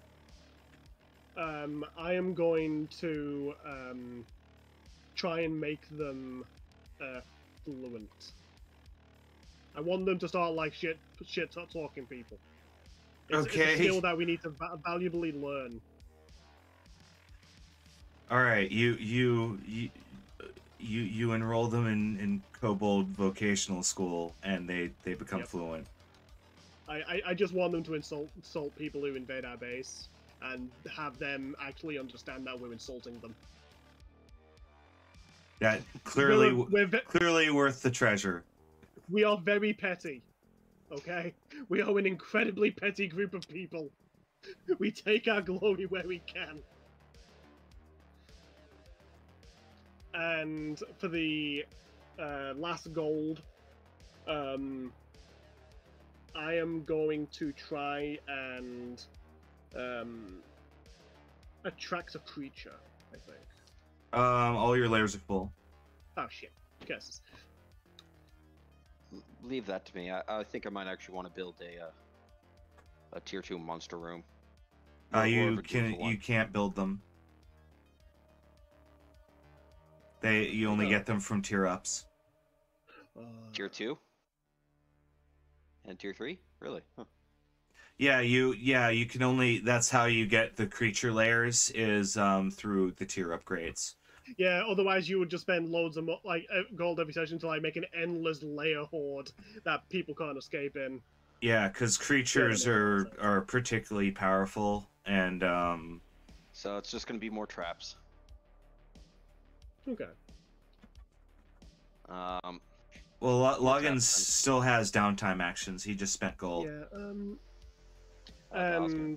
minion. I am going to try and make them fluent. I want them to start like shit talking people. It's Okay. a skill that we need to valuably learn. All right, you enroll them in Kobold Vocational School, and they become Yep. fluent. I just want them to insult people who invade our base and have them actually understand that we're insulting them. That clearly We're worth the treasure. we are very petty, okay? We are an incredibly petty group of people. We take our glory where we can. And for the last gold, I am going to try and attract a creature, I think. All your layers are full. Oh shit. Curses. Leave that to me. I think I might actually want to build a tier 2 monster room. You can't build them. You only get them from tier ups. Tier 2? And tier 3? Really? Huh. Yeah, you can only. That's how you get the creature layers is through the tier upgrades. Yeah, otherwise you would just spend loads of gold every session to like make an endless layer horde that people can't escape in. Yeah, because creatures are particularly powerful, and So it's just gonna be more traps. Okay. well, Loggins still has downtime actions. He just spent gold. Yeah. Oscar.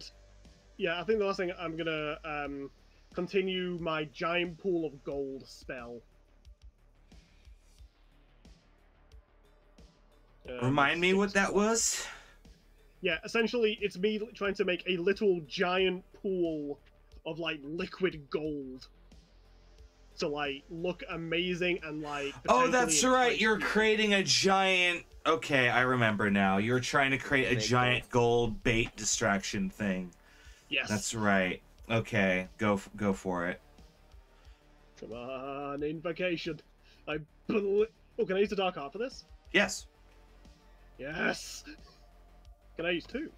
Yeah, I think the last thing I'm gonna continue my giant pool of gold spell. Remind me what that was. Yeah, essentially, it's me trying to make a little giant pool of like liquid gold to like look amazing and like. Oh, that's potentially right. entice You're people. creating a giant. Okay, I remember now. You're trying to create a Bait giant gold bait distraction thing. Yes. That's right. Okay, go for it. Come on, invocation. I believe. Oh, can I use the dark art for this? Yes. Yes. Can I use 2?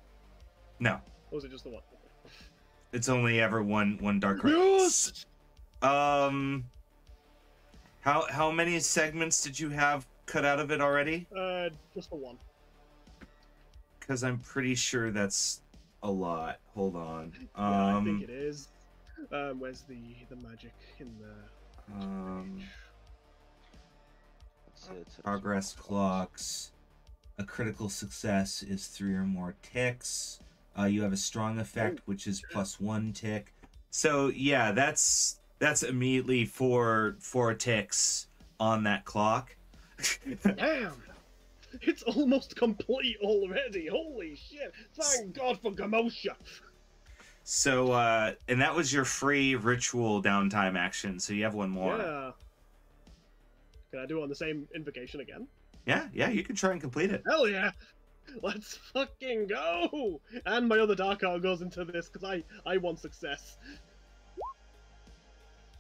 No. Or was it just the 1? It's only ever one dark card. Yes. How many segments did you have cut out of it already? Just the 1. Because I'm pretty sure that's a lot. Hold on. Yeah, I think it is. Where's the magic in the Progress clocks. A critical success is 3 or more ticks. You have a strong effect, which is +1 tick. So yeah, that's immediately 4 ticks on that clock. Damn! It's almost complete already. Holy shit! Thank God for Gamosha. So and that was your free ritual downtime action. So you have one more. Yeah. Can I do it on the same invocation again? Yeah, you can try and complete it. Hell yeah! Let's fucking go! And my other dark art goes into this because I want success.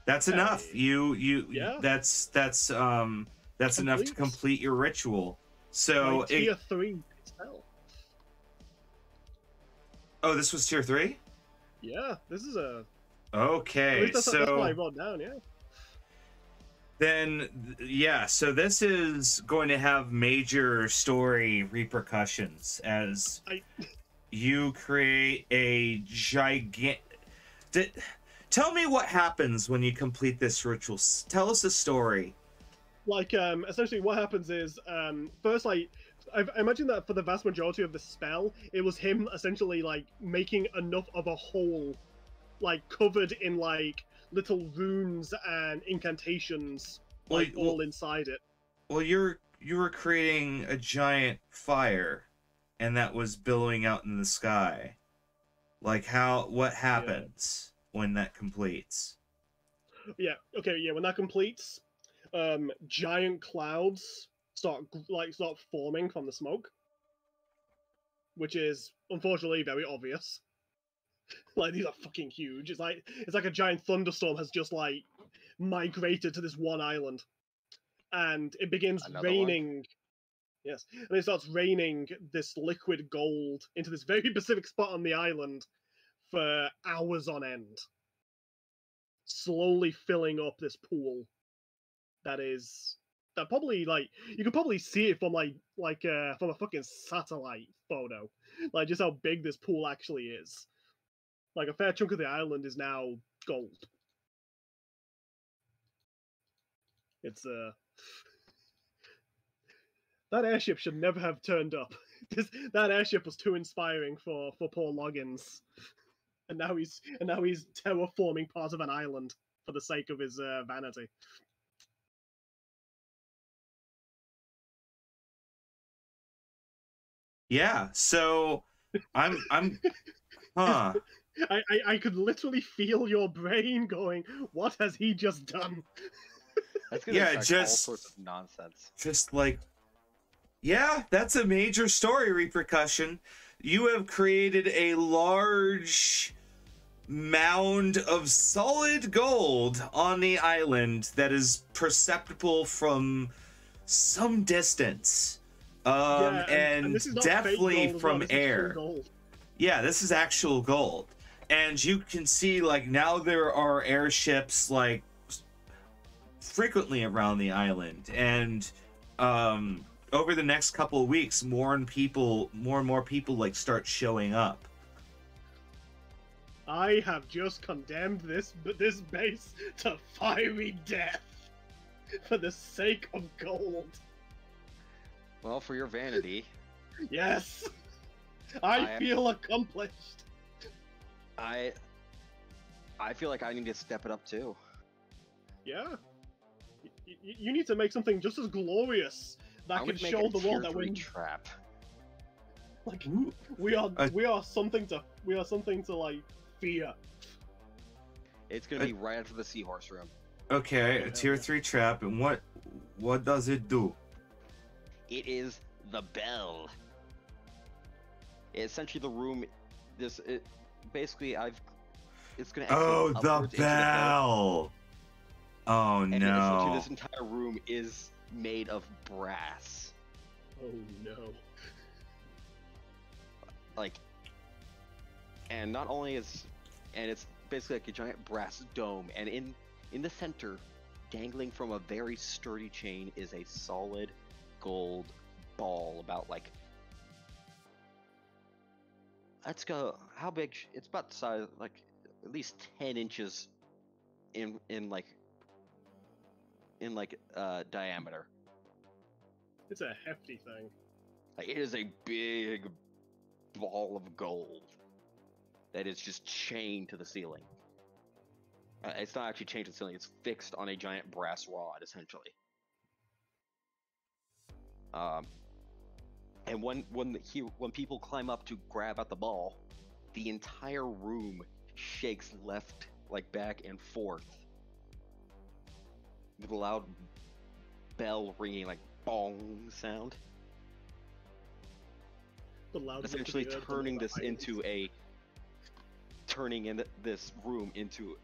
That's enough. You Yeah. That's enough to complete your ritual. So My tier 3 spell. Oh, this was tier 3? Yeah, this is a. At Okay, least that's what I so wrote down. Yeah. then yeah, so this is going to have major story repercussions as you create a gigant. Tell me what happens when you complete this ritual. Tell us a story. Like, essentially what happens is, first, like, I imagine that for the vast majority of the spell, it was him essentially, like, making enough of a hole, like, covered in, like, little runes and incantations, like, all inside it. Well, you were creating a giant fire, and that was billowing out in the sky. Like, what happens when that completes? Yeah, okay, yeah, when that completes, giant clouds start forming from the smoke, which is unfortunately very obvious. Like, these are fucking huge. It's like a giant thunderstorm has just like migrated to this one island, and it begins raining. Yes, and it starts raining this liquid gold into this very specific spot on the island for hours on end, slowly filling up this pool. That probably, like, you could probably see it from from a fucking satellite photo, like just how big this pool actually is. Like, a fair chunk of the island is now gold. It's that airship should never have turned up. That airship was too inspiring for poor Loggins, and now he's terraforming part of an island for the sake of his vanity. Yeah, so I'm huh. I could literally feel your brain going, what has he just done? That's gonna Yeah, all just- sorts of nonsense. Just like, yeah, that's a major story repercussion. You have created a large mound of solid gold on the island that is perceptible from some distance. Yeah, and this is not definitely fake gold as from well, this is true air. gold. Yeah, this is actual gold. And you can see, like, now there are airships, like, frequently around the island. And over the next couple of weeks, more and more people, like, start showing up. I have just condemned this base to fiery death for the sake of gold. Well, for your vanity, Yes, I feel accomplished. I feel like I need to step it up too. Yeah, you need to make something just as glorious that I'm can gonna make show a the tier world that 3 we're. trap. Like Ooh. we are something to like fear. It's gonna be right after the seahorse room. Okay, Oh, a tier hell yeah. 3 trap, and what does it do? It is the bell. Essentially, the room. Basically, It's gonna. Oh, exit the upwards into the hill, bell! Oh and essentially, no. this entire room is made of brass. Oh no. Like, and not only it's basically like a giant brass dome, and in the center, dangling from a very sturdy chain, is a solid gold ball about like, let's go, how big, it's about the size, like at least 10 inches in diameter. It's a hefty thing. Like, it is a big ball of gold that is just chained to the ceiling. It's not actually chained to the ceiling, it's fixed on a giant brass rod, essentially. And when people climb up to grab at the ball, the entire room shakes left, like back and forth, with a loud bell ringing, like bong sound. The loud Essentially turning this room into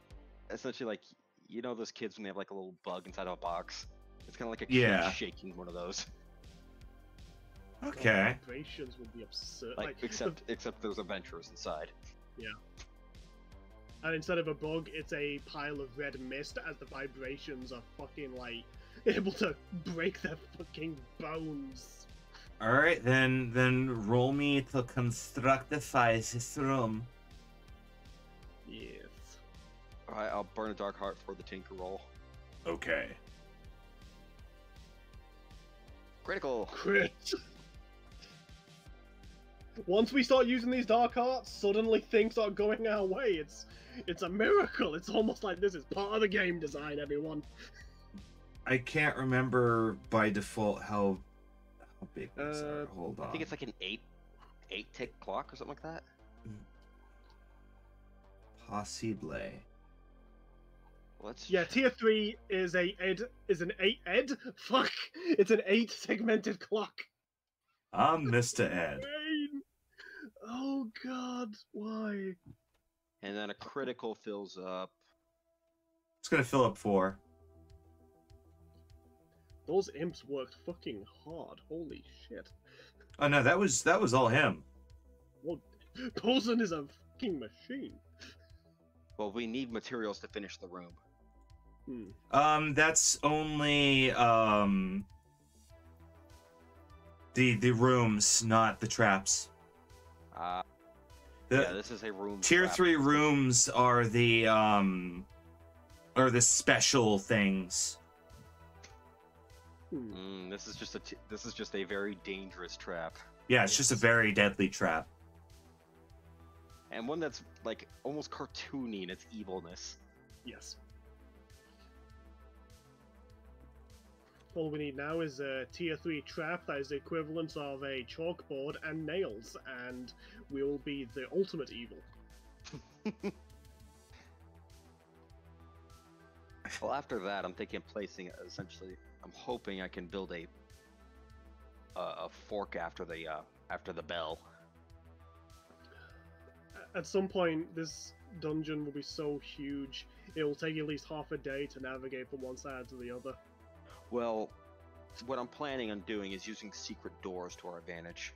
essentially like, you know those kids when they have like a little bug inside of a box? It's kind of like a Yeah. kid shaking one of those. Okay. Vibrations would be absurd. Like, except there's adventurers inside. And instead of a bug, it's a pile of red mist as the vibrations are fucking like able to break their fucking bones. Alright, then roll me to constructify this room. Yes. Alright, I'll burn a dark heart for the tinker roll. Okay. Critical. Crit. Once we start using these dark arts, suddenly things are going our way. It's a miracle. It's almost like this is part of the game design, everyone. I can't remember by default how big these are. Hold on. I think it's like an 8 tick clock or something like that. Possible. Let's Yeah, tier 3 is an 8 ed. Fuck, it's an 8 segmented clock. I'm Mr. Ed. Pain. Oh god, why? And then a critical fills up. It's gonna fill up 4. Those imps worked fucking hard. Holy shit. Oh no, that was all him. Well, Coulson is a fucking machine. Well, we need materials to finish the room. That's only the rooms, not the traps. Yeah, this is a room. Tier trap. 3 rooms are the special things. This is just a very dangerous trap, Yeah, it's just a very deadly trap. and one that's like almost cartoony in its evilness. Yes. All we need now is a tier 3 trap that is the equivalent of a chalkboard and nails, and we'll be the ultimate evil. Well, after that, I'm thinking of placing essentially. I'm hoping I can build a fork after the bell. At some point, this dungeon will be so huge, it will take at least half a day to navigate from one side to the other. Well, what I'm planning on doing is using secret doors to our advantage.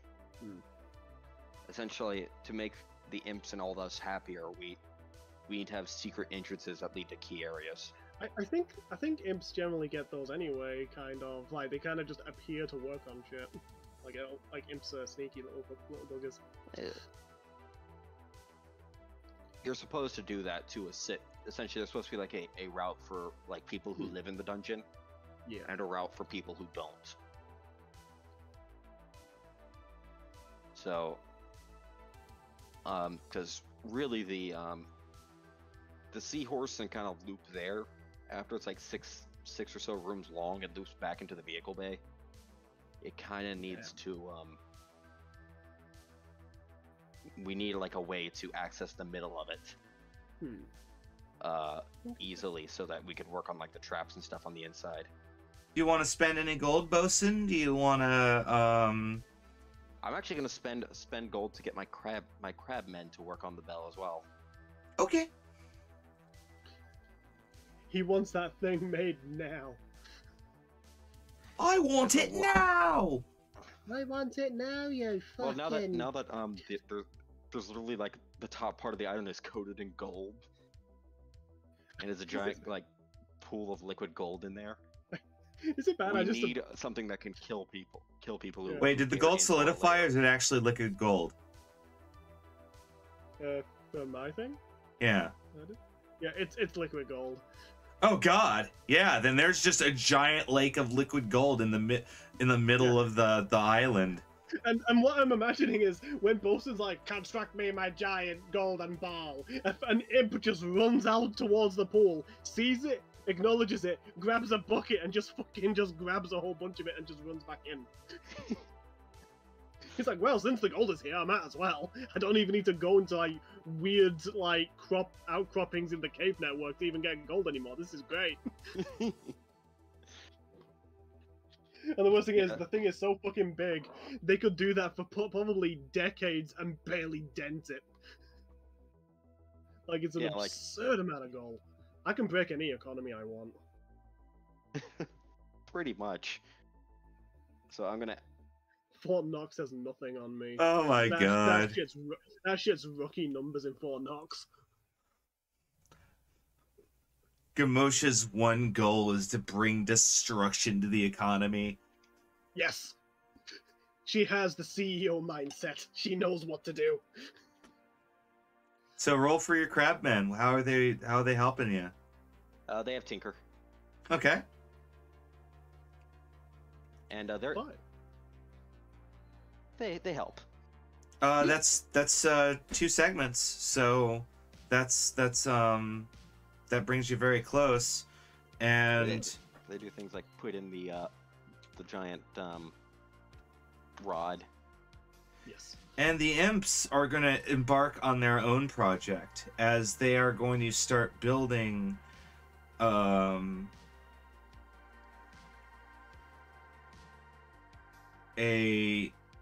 Essentially, to make the imps and all of us happier, we need to have secret entrances that lead to key areas. I think imps generally get those anyway, kind of. Like, they kind of just appear to work on shit. Like imps are sneaky little buggers. You're supposed to do that to assist. Essentially, there's supposed to be like a route for like people who live in the dungeon. Yeah. And a route for people who don't. So, because really the seahorse and kind of loop there after it's like six or so rooms long and loops back into the vehicle bay. It kind of needs to we need like a way to access the middle of it easily, so that we could work on like the traps and stuff on the inside. Do you want to spend any gold, Bosun? Do you want to I'm actually gonna spend gold to get my crab men to work on the bell as well. Okay. He wants that thing made now. I want it now. I want it now, you fucking. Well, now that there's literally like the top part of the island is coated in gold, and there's a giant like pool of liquid gold in there. Is it bad? We I just need something that can kill people. Who Wait, did the gold solidify, or is it actually liquid gold? for my thing. Yeah. Yeah, it's liquid gold. Oh God, yeah. Then there's just a giant lake of liquid gold in the middle of the island. And what I'm imagining is when Bosun's like, construct me my giant golden ball, an imp just runs out towards the pool, sees it, acknowledges it, grabs a bucket, and just grabs a whole bunch of it and just runs back in. He's like, well, since the gold is here, I might as well. I don't even need to go into like weird like outcroppings in the cave network to even get gold anymore. This is great. And the worst thing is, the thing is so fucking big, they could do that for probably decades and barely dent it. Like, it's an absurd amount of gold. I can break any economy I want. Pretty much. So I'm gonna... Fort Knox has nothing on me. Oh my God. That shit's rookie numbers in Fort Knox. Gamosha's one goal is to bring destruction to the economy. Yes. She has the CEO mindset. She knows what to do. So roll for your crabmen. How are they helping you? They have Tinker. Okay. And they're... Fine. They help. That's 2 segments. So that brings you very close, and they do things like put in the giant rod. Yes. And the imps are going to embark on their own project, as they are going to start building a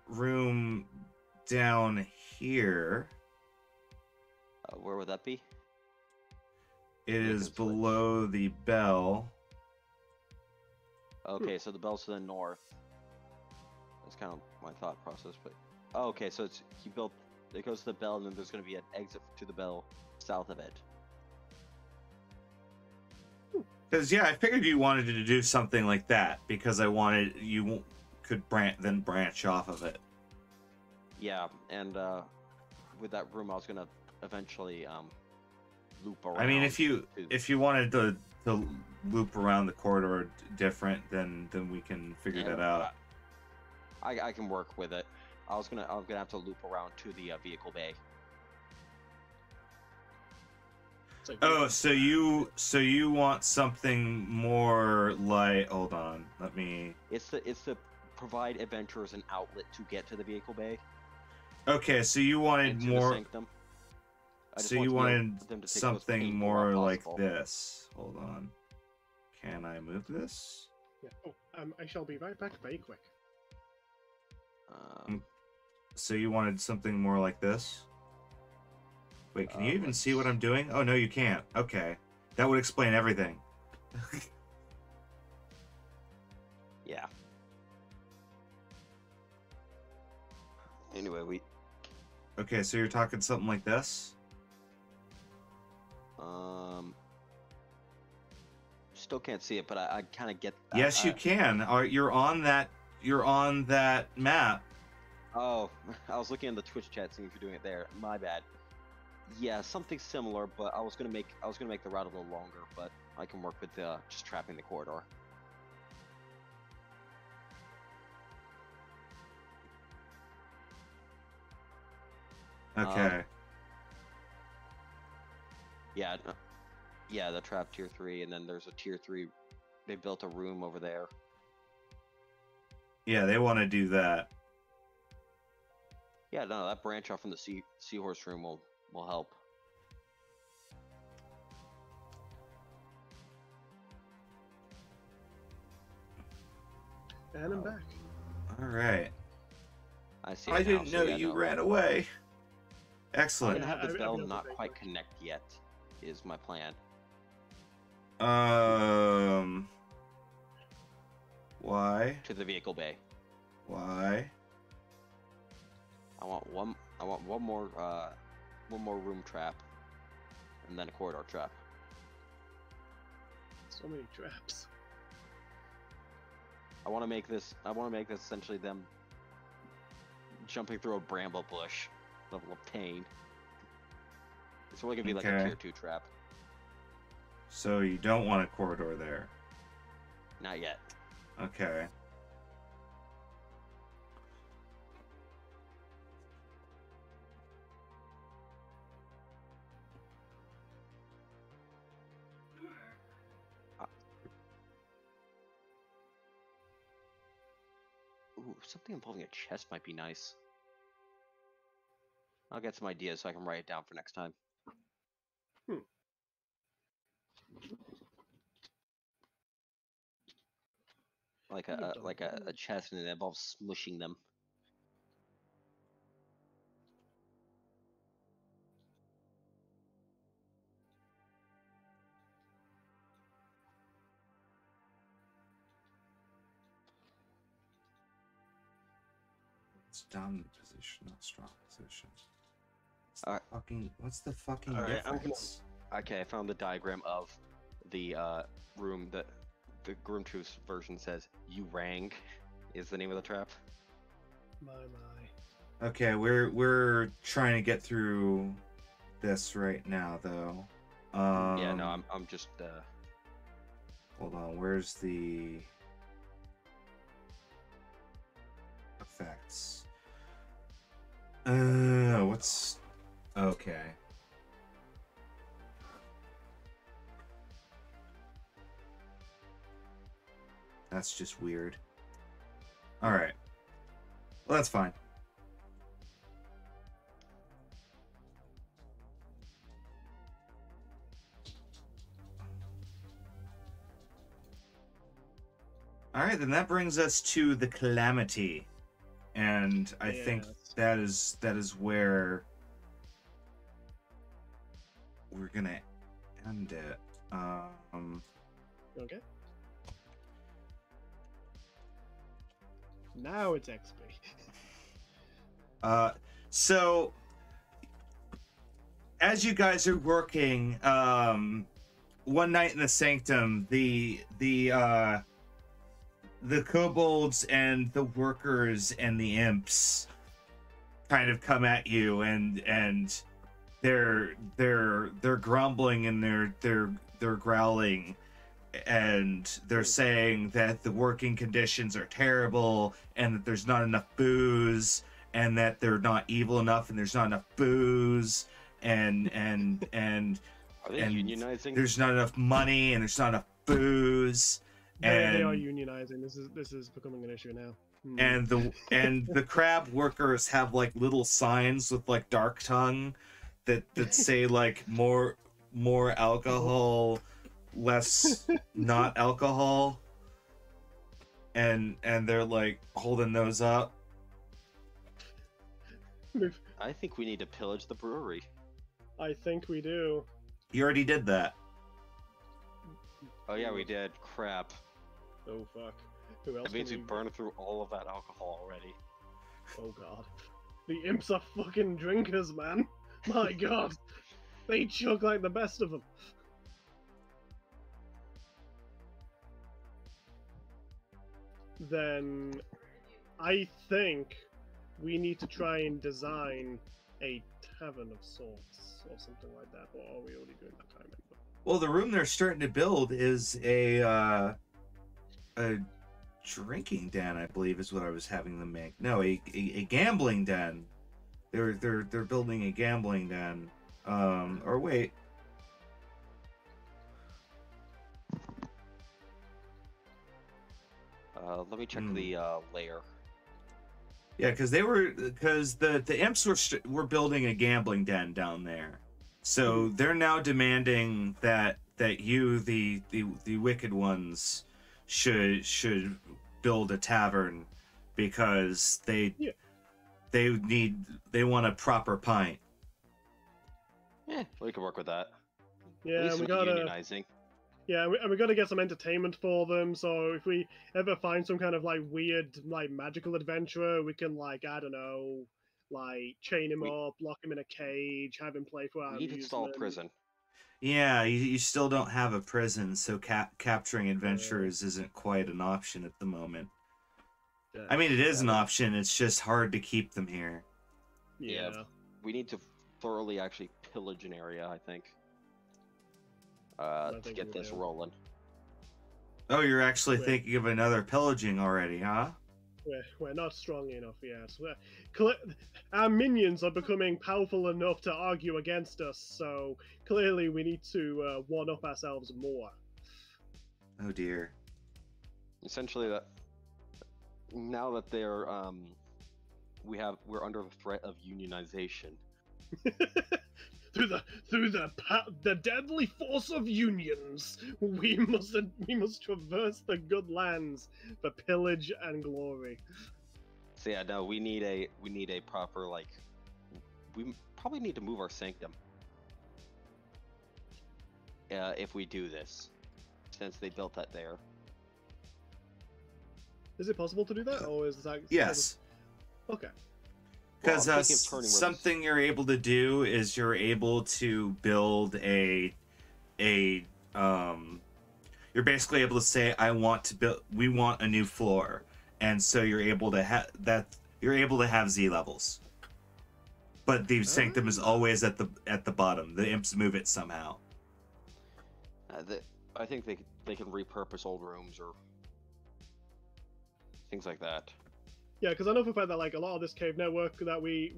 room down here. Where would that be? It is below the bell. Okay, so the bell's to the north. That's kind of my thought process, but... Oh, okay, so it goes to the bell, and then there's going to be an exit to the bell south of it. Because, yeah, I figured you wanted to do something like that, because I wanted you could branch off of it. Yeah, and with that room, I was going to eventually loop around. I mean, if you wanted to loop around the corridor different, then we can figure that out. I can work with it. I'm gonna have to loop around to the vehicle bay. Oh, so you want something more like? Hold on, let me. It's to provide adventurers an outlet to get to the vehicle bay. Okay, so you wanted more. So you wanted something more like this. Hold on. Can I move this? Yeah. Oh, I shall be right back very quick. So you wanted something more like this? Wait, can you even see what I'm doing? Oh, no, you can't. Okay. That would explain everything. Yeah. Anyway, Okay, so you're talking something like this? Still can't see it, but I kind of get that. Yes, you can. You're on that map. Oh, I was looking in the Twitch chat seeing if you're doing it there. My bad. Yeah, something similar, but I was gonna make the route a little longer, but I can work with just trapping the corridor. Okay. Yeah, the trap tier 3, and then there's a tier 3. They built a room over there. Yeah, they want to do that. Yeah, no, that branch off from the seahorse room will help. And I'm back. All right. I see. I it now, didn't so know yeah, you no. ran away. I'm Excellent. gonna have the I've bell got the not big quite one. connect yet. Is my plan. Why? To the vehicle bay. Why? I want one. I want one more room trap, and then a corridor trap. So many traps. I want to make this. Essentially them jumping through a bramble bush level of pain. It's really gonna be like a Okay. tier 2 trap. So you don't want a corridor there. Not yet. Okay. Ooh, something involving a chest might be nice. I'll get some ideas so I can write it down for next time. Like a chest, and it involves smushing them. It's dominant position, not strong position. Alright. What's the fucking Alright, difference? Okay, I found the diagram of the room that the Groom Truth's version says. You rang is the name of the trap. My. Okay, we're trying to get through this right now, though. Yeah, no, I'm just Hold on, where's the effects? What's okay? That's just weird. All right. Well, that's fine. All right, then that brings us to the Calamity, and I think that is where we're gonna end it. Okay. Now it's XP. So as you guys are working, one night in the sanctum, the kobolds and the workers and the imps kind of come at you, and they're grumbling and they're growling, and they're saying that the working conditions are terrible and that there's not enough booze and that they're not evil enough and there's not enough booze and Are they unionizing? there's not enough money and there's not enough booze. They are And unionizing. This is becoming an issue now. and the crab workers have like little signs with like dark tongue that say like more alcohol, less not alcohol, and they're like holding those up. I think we need to pillage the brewery. I think we do. You already did that. Oh yeah, we did. Crap. Oh fuck. Who else? That means we can burned through all of that alcohol already. Oh god. The imps are fucking drinkers, man. My god. They chug like the best of them. Then I think we need to try and design a tavern of sorts or something like that. Or are we already doing that kind of thing? Well, the room they're starting to build is a drinking den, I believe, is what I was having them make. No, a gambling den. They're building a gambling den. Or wait. Let me check the layer. Yeah, because the imps were building a gambling den down there, so they're now demanding that you, the wicked ones, should build a tavern, because they want a proper pint. Yeah, we can work with that. At Yeah, least we it's not gotta. unionizing. Yeah, and we gotta get some entertainment for them. So if we ever find some kind of like weird, like magical adventurer, we can like I don't know, like chain him We, up, lock him in a cage, have him play for our we need to install a amusement. prison. Yeah, you still don't have a prison, so capturing Uh, adventurers isn't quite an option at the moment. yeah, I mean, it is yeah, an option. It's just hard to keep them here. Yeah. We need to thoroughly actually pillage an area, I think. I To think get we this do. rolling. Oh, you're actually Wait. thinking of another pillaging already, huh? We're not strong enough yet. Our minions are becoming powerful enough to argue against us, so clearly we need to one up ourselves more. Oh dear. Essentially, that now that they're we're under the threat of unionization. through the deadly force of unions, we must traverse the good lands for pillage and glory. So yeah, no, we need a proper like. We probably need to move our sanctum. If we do this, since they built that there. Is it possible to do that, or is that Yes. Okay. Because Well, I'm thinking of turning where this- something you're able to do is you're able to build you're basically able to say, we want a new floor, and so you're able to have Z levels. But the sanctum is always at the bottom. The imps move it somehow. I think they can repurpose old rooms or things like that. Yeah, because I know for a fact that like a lot of this cave network that we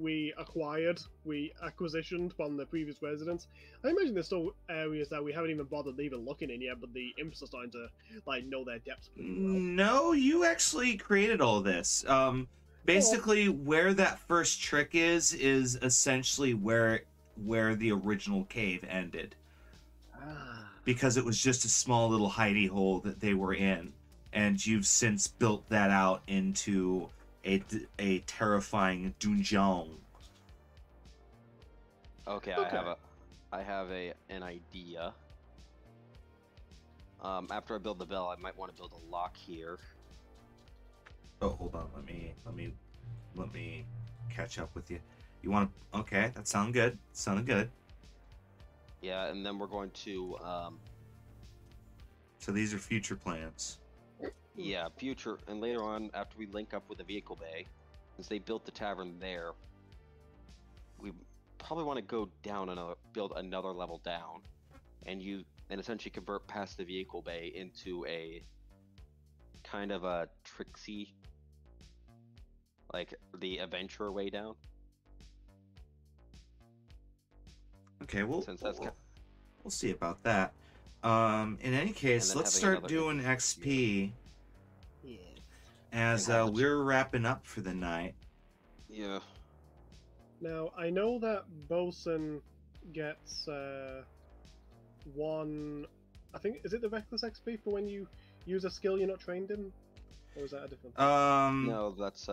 acquisitioned from the previous residents. I imagine there's still areas that we haven't even bothered even looking in yet, but the imps are starting to like know their depths pretty well. No, you actually created all this. Basically, where that first trick is essentially where the original cave ended, because it was just a small little hidey hole that they were in, and you've since built that out into a terrifying dungeon. Okay, Okay. I have an idea. After I build the bell, I might want to build a lock here. Oh, hold on. Let me catch up with you. You want to? Okay, that sounded good. Sounded good. Yeah, and then we're going to So these are future plans. yeah, future, and later on, after we link up with the vehicle bay, since they built the tavern there, we probably want to go down build another level down, and essentially convert past the vehicle bay into a kind of a tricksy, like the adventurer way down. Okay, well, Since that's we'll see about that. In any case, then let's having start doing another XP Yeah. as And have the we're wrapping up for the night. yeah. Now I know that Bosun gets one. I think is it the reckless XP for when you use a skill you're not trained in, or is that a different? No, that's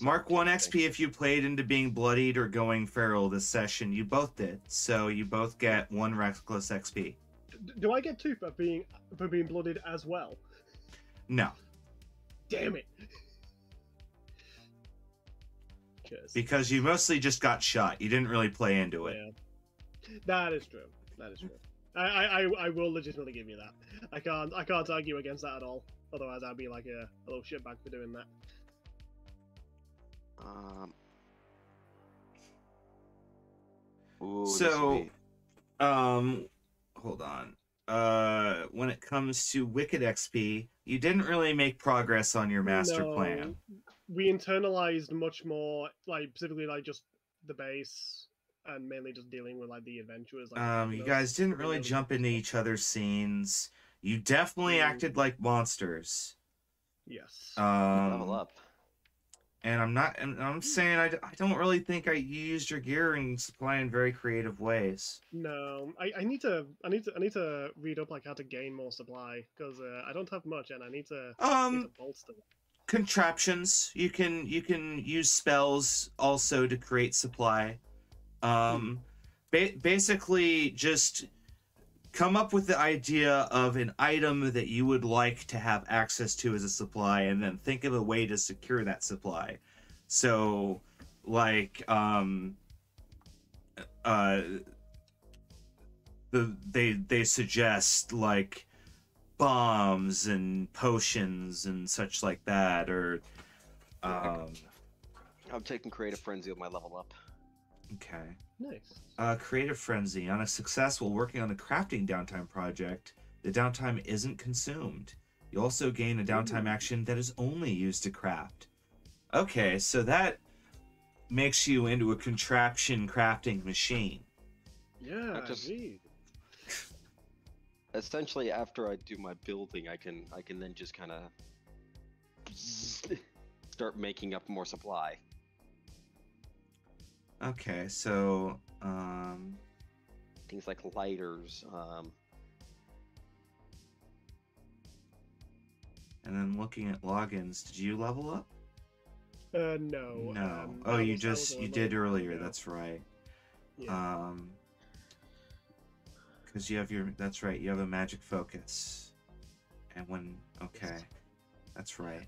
Mark 1 thing. XP if you played into being bloodied or going feral this session. You both did, so you both get 1 reckless XP. Do I get 2 for being blooded as well? No, Damn it! Cheers. because you mostly just got shot. You didn't really play into it. Yeah, that is true. That is true. I will legitimately give you that. I can't argue against that at all. Otherwise, I'd be like a little shitbag for doing that. Ooh, this So, would be- hold on. When it comes to Wicked XP, you didn't really make progress on your master No, plan. We internalized much more, like specifically like just the base, and mainly just dealing with like the adventurers. Like, You guys didn't really those- jump into each other's scenes. You definitely acted like monsters. Yes. level up. And I'm saying I don't really think you used your gear and supply in very creative ways. No, I need to read up like how to gain more supply because I don't have much and I need to bolster it. Contraptions. You can use spells also to create supply. Basically just come up with the idea of an item that you would like to have access to as a supply, and then think of a way to secure that supply. So, like, they suggest like bombs and potions and such like that, or I'm taking Creative Frenzy with my level up. Okay. Nice. Creative Frenzy. On a successful working on a crafting downtime project, the downtime isn't consumed. You also gain a downtime action that is only used to craft. Okay, so that makes you into a contraption crafting machine. Yeah, just- indeed. Essentially, after I do my building, I can then just kind of start making up more supply. Okay, so Things like lighters. and then looking at logins, did you level up? No. No. I You was a you little did earlier. ago. That's right. Yeah. Because you have that's right. You have a magic focus, and okay, that's right.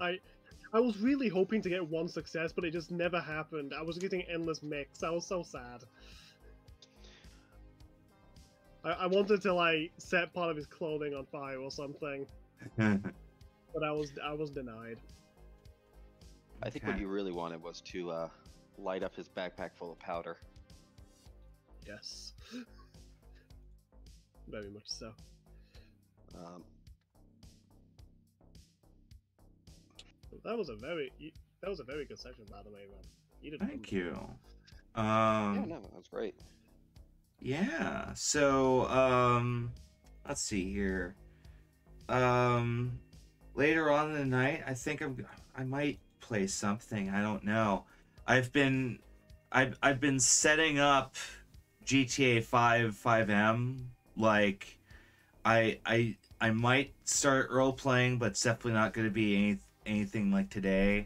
I was really hoping to get one success, but it just never happened. I was getting endless mix. I was so sad. I wanted to like set part of his clothing on fire or something, but I was denied. I think what Okay. you really wanted was to light up his backpack full of powder. Yes. Very much so. That was a very good session, by the way, man. You did Thank you. Yeah, no, that's great. Yeah. So, let's see here. Later on in the night, I think I might play something. I don't know. I've been setting up GTA 5M. Like, I might start role playing, but it's definitely not going to be anything like today.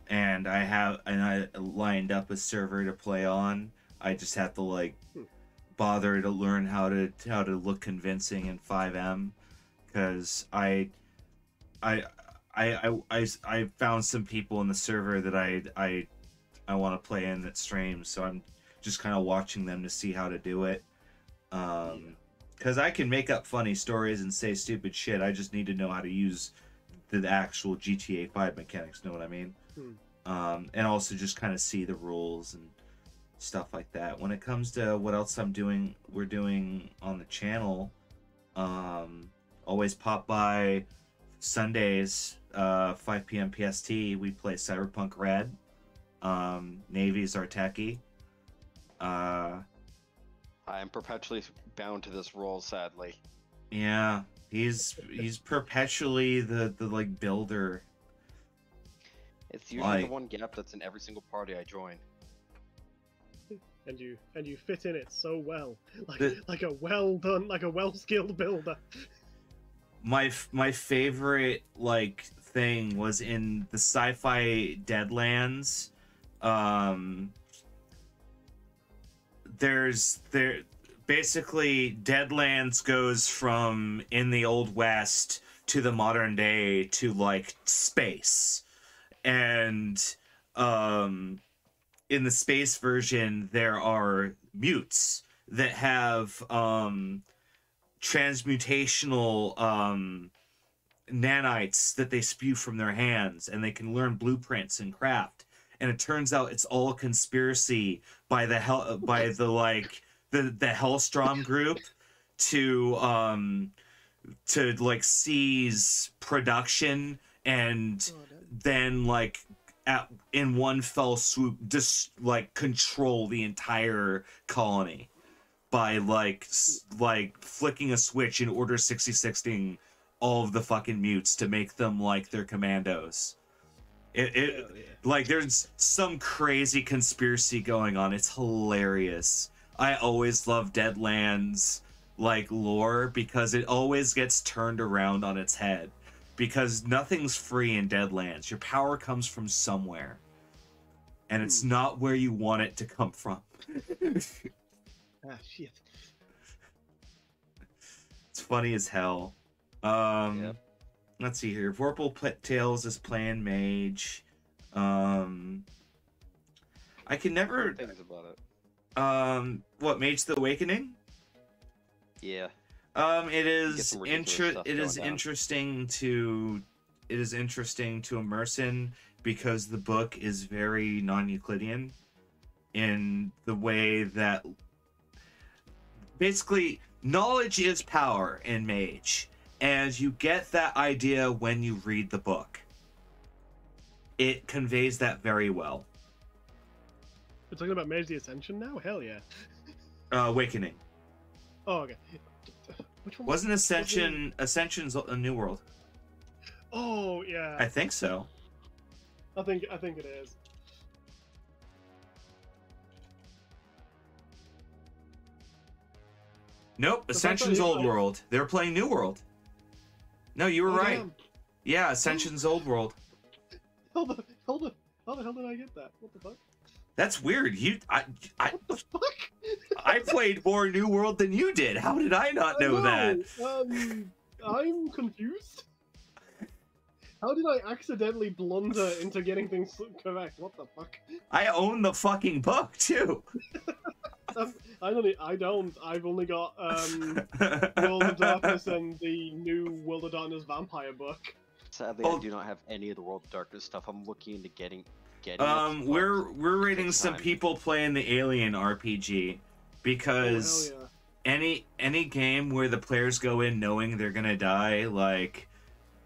And I lined up a server to play on. I just have to like bother to learn how to look convincing in 5M, because I found some people in the server that I want to play in that streams, so I'm just kind of watching them to see how to do it. Because I can make up funny stories and say stupid shit. I just need to know how to use the actual GTA 5 mechanics. Know what I mean? And also just kind of see the rules and stuff like that. When it comes to what else we're doing on the channel, always pop by Sundays, 5 p.m. PST. We play Cyberpunk Red. Navy's our techie. I am perpetually bound to this role, sadly. Yeah, he's perpetually the like builder. It's usually Like- the one gap that's in every single party I join. And you fit in it so well, The- like a well done, like a well skilled builder. My favorite like thing was in the sci-fi Deadlands. Basically Deadlands goes from in the Old West to the modern day to like space, and in the space version there are mutes that have transmutational nanites that they spew from their hands, and they can learn blueprints and craft. And it turns out it's all a conspiracy by the Hellstrom group to like seize production and then like in one fell swoop just like control the entire colony by like flicking a switch in order 60-60ing all of the fucking mutes to make them like their commandos. Like there's some crazy conspiracy going on. It's hilarious. I always love Deadlands like lore because it always gets turned around on its head. Because nothing's free in Deadlands. Your power comes from somewhere. And it's not where you want it to come from. Ah, shit. It's funny as hell. Yep. Let's see here. Vorpal Tails is playing Mage. I can never... Things about it. What, Mage the Awakening? Yeah. It is Get some ridiculous stuff going down. interesting to immerse in because the book is very non-Euclidean in the way that basically knowledge is power in Mage, and you get that idea when you read the book. It conveys that very well. We're talking about Mage the Ascension now? Hell yeah. Awakening. Oh, okay. Which one Wasn't Ascension's a New World? Oh, yeah. I think so. I think it is. Nope, The Ascension's fact that Old World. They were playing New World. No, you were Oh, right. damn. Yeah, Ascension's Old World. How the hell did I get that? What the fuck? That's weird. What the fuck? I played more New World than you did. How did I not know that? I'm confused. How did I accidentally blunder into getting things correct? What the fuck? I own the fucking book too. I don't. I've only got World of Darkness and the new World of Darkness vampire book. Sadly, I do not have any of the World of Darkness stuff. I'm looking into getting it. We're rating Takes some time. people playing the Alien RPG because Oh, hell yeah. any game where the players go in knowing they're gonna die, like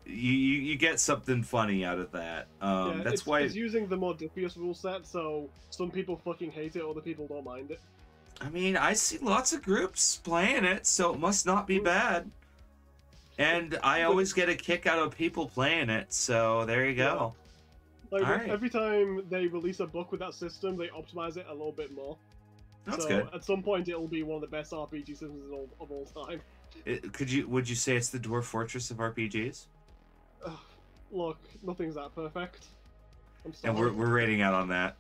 you get something funny out of that. That's why it's using the more diffuse rule set, so some people fucking hate it, other people don't mind it. I mean, I see lots of groups playing it, so it must not be bad. And I always get a kick out of people playing it, so there you go. Like Alright. every time they release a book with that system, they optimize it a little bit more. That's so good. at some point, it'll be one of the best RPG systems of all time. Would you say it's the Dwarf Fortress of RPGs? Look, nothing's that perfect. I'm And sorry. we're rating out on that.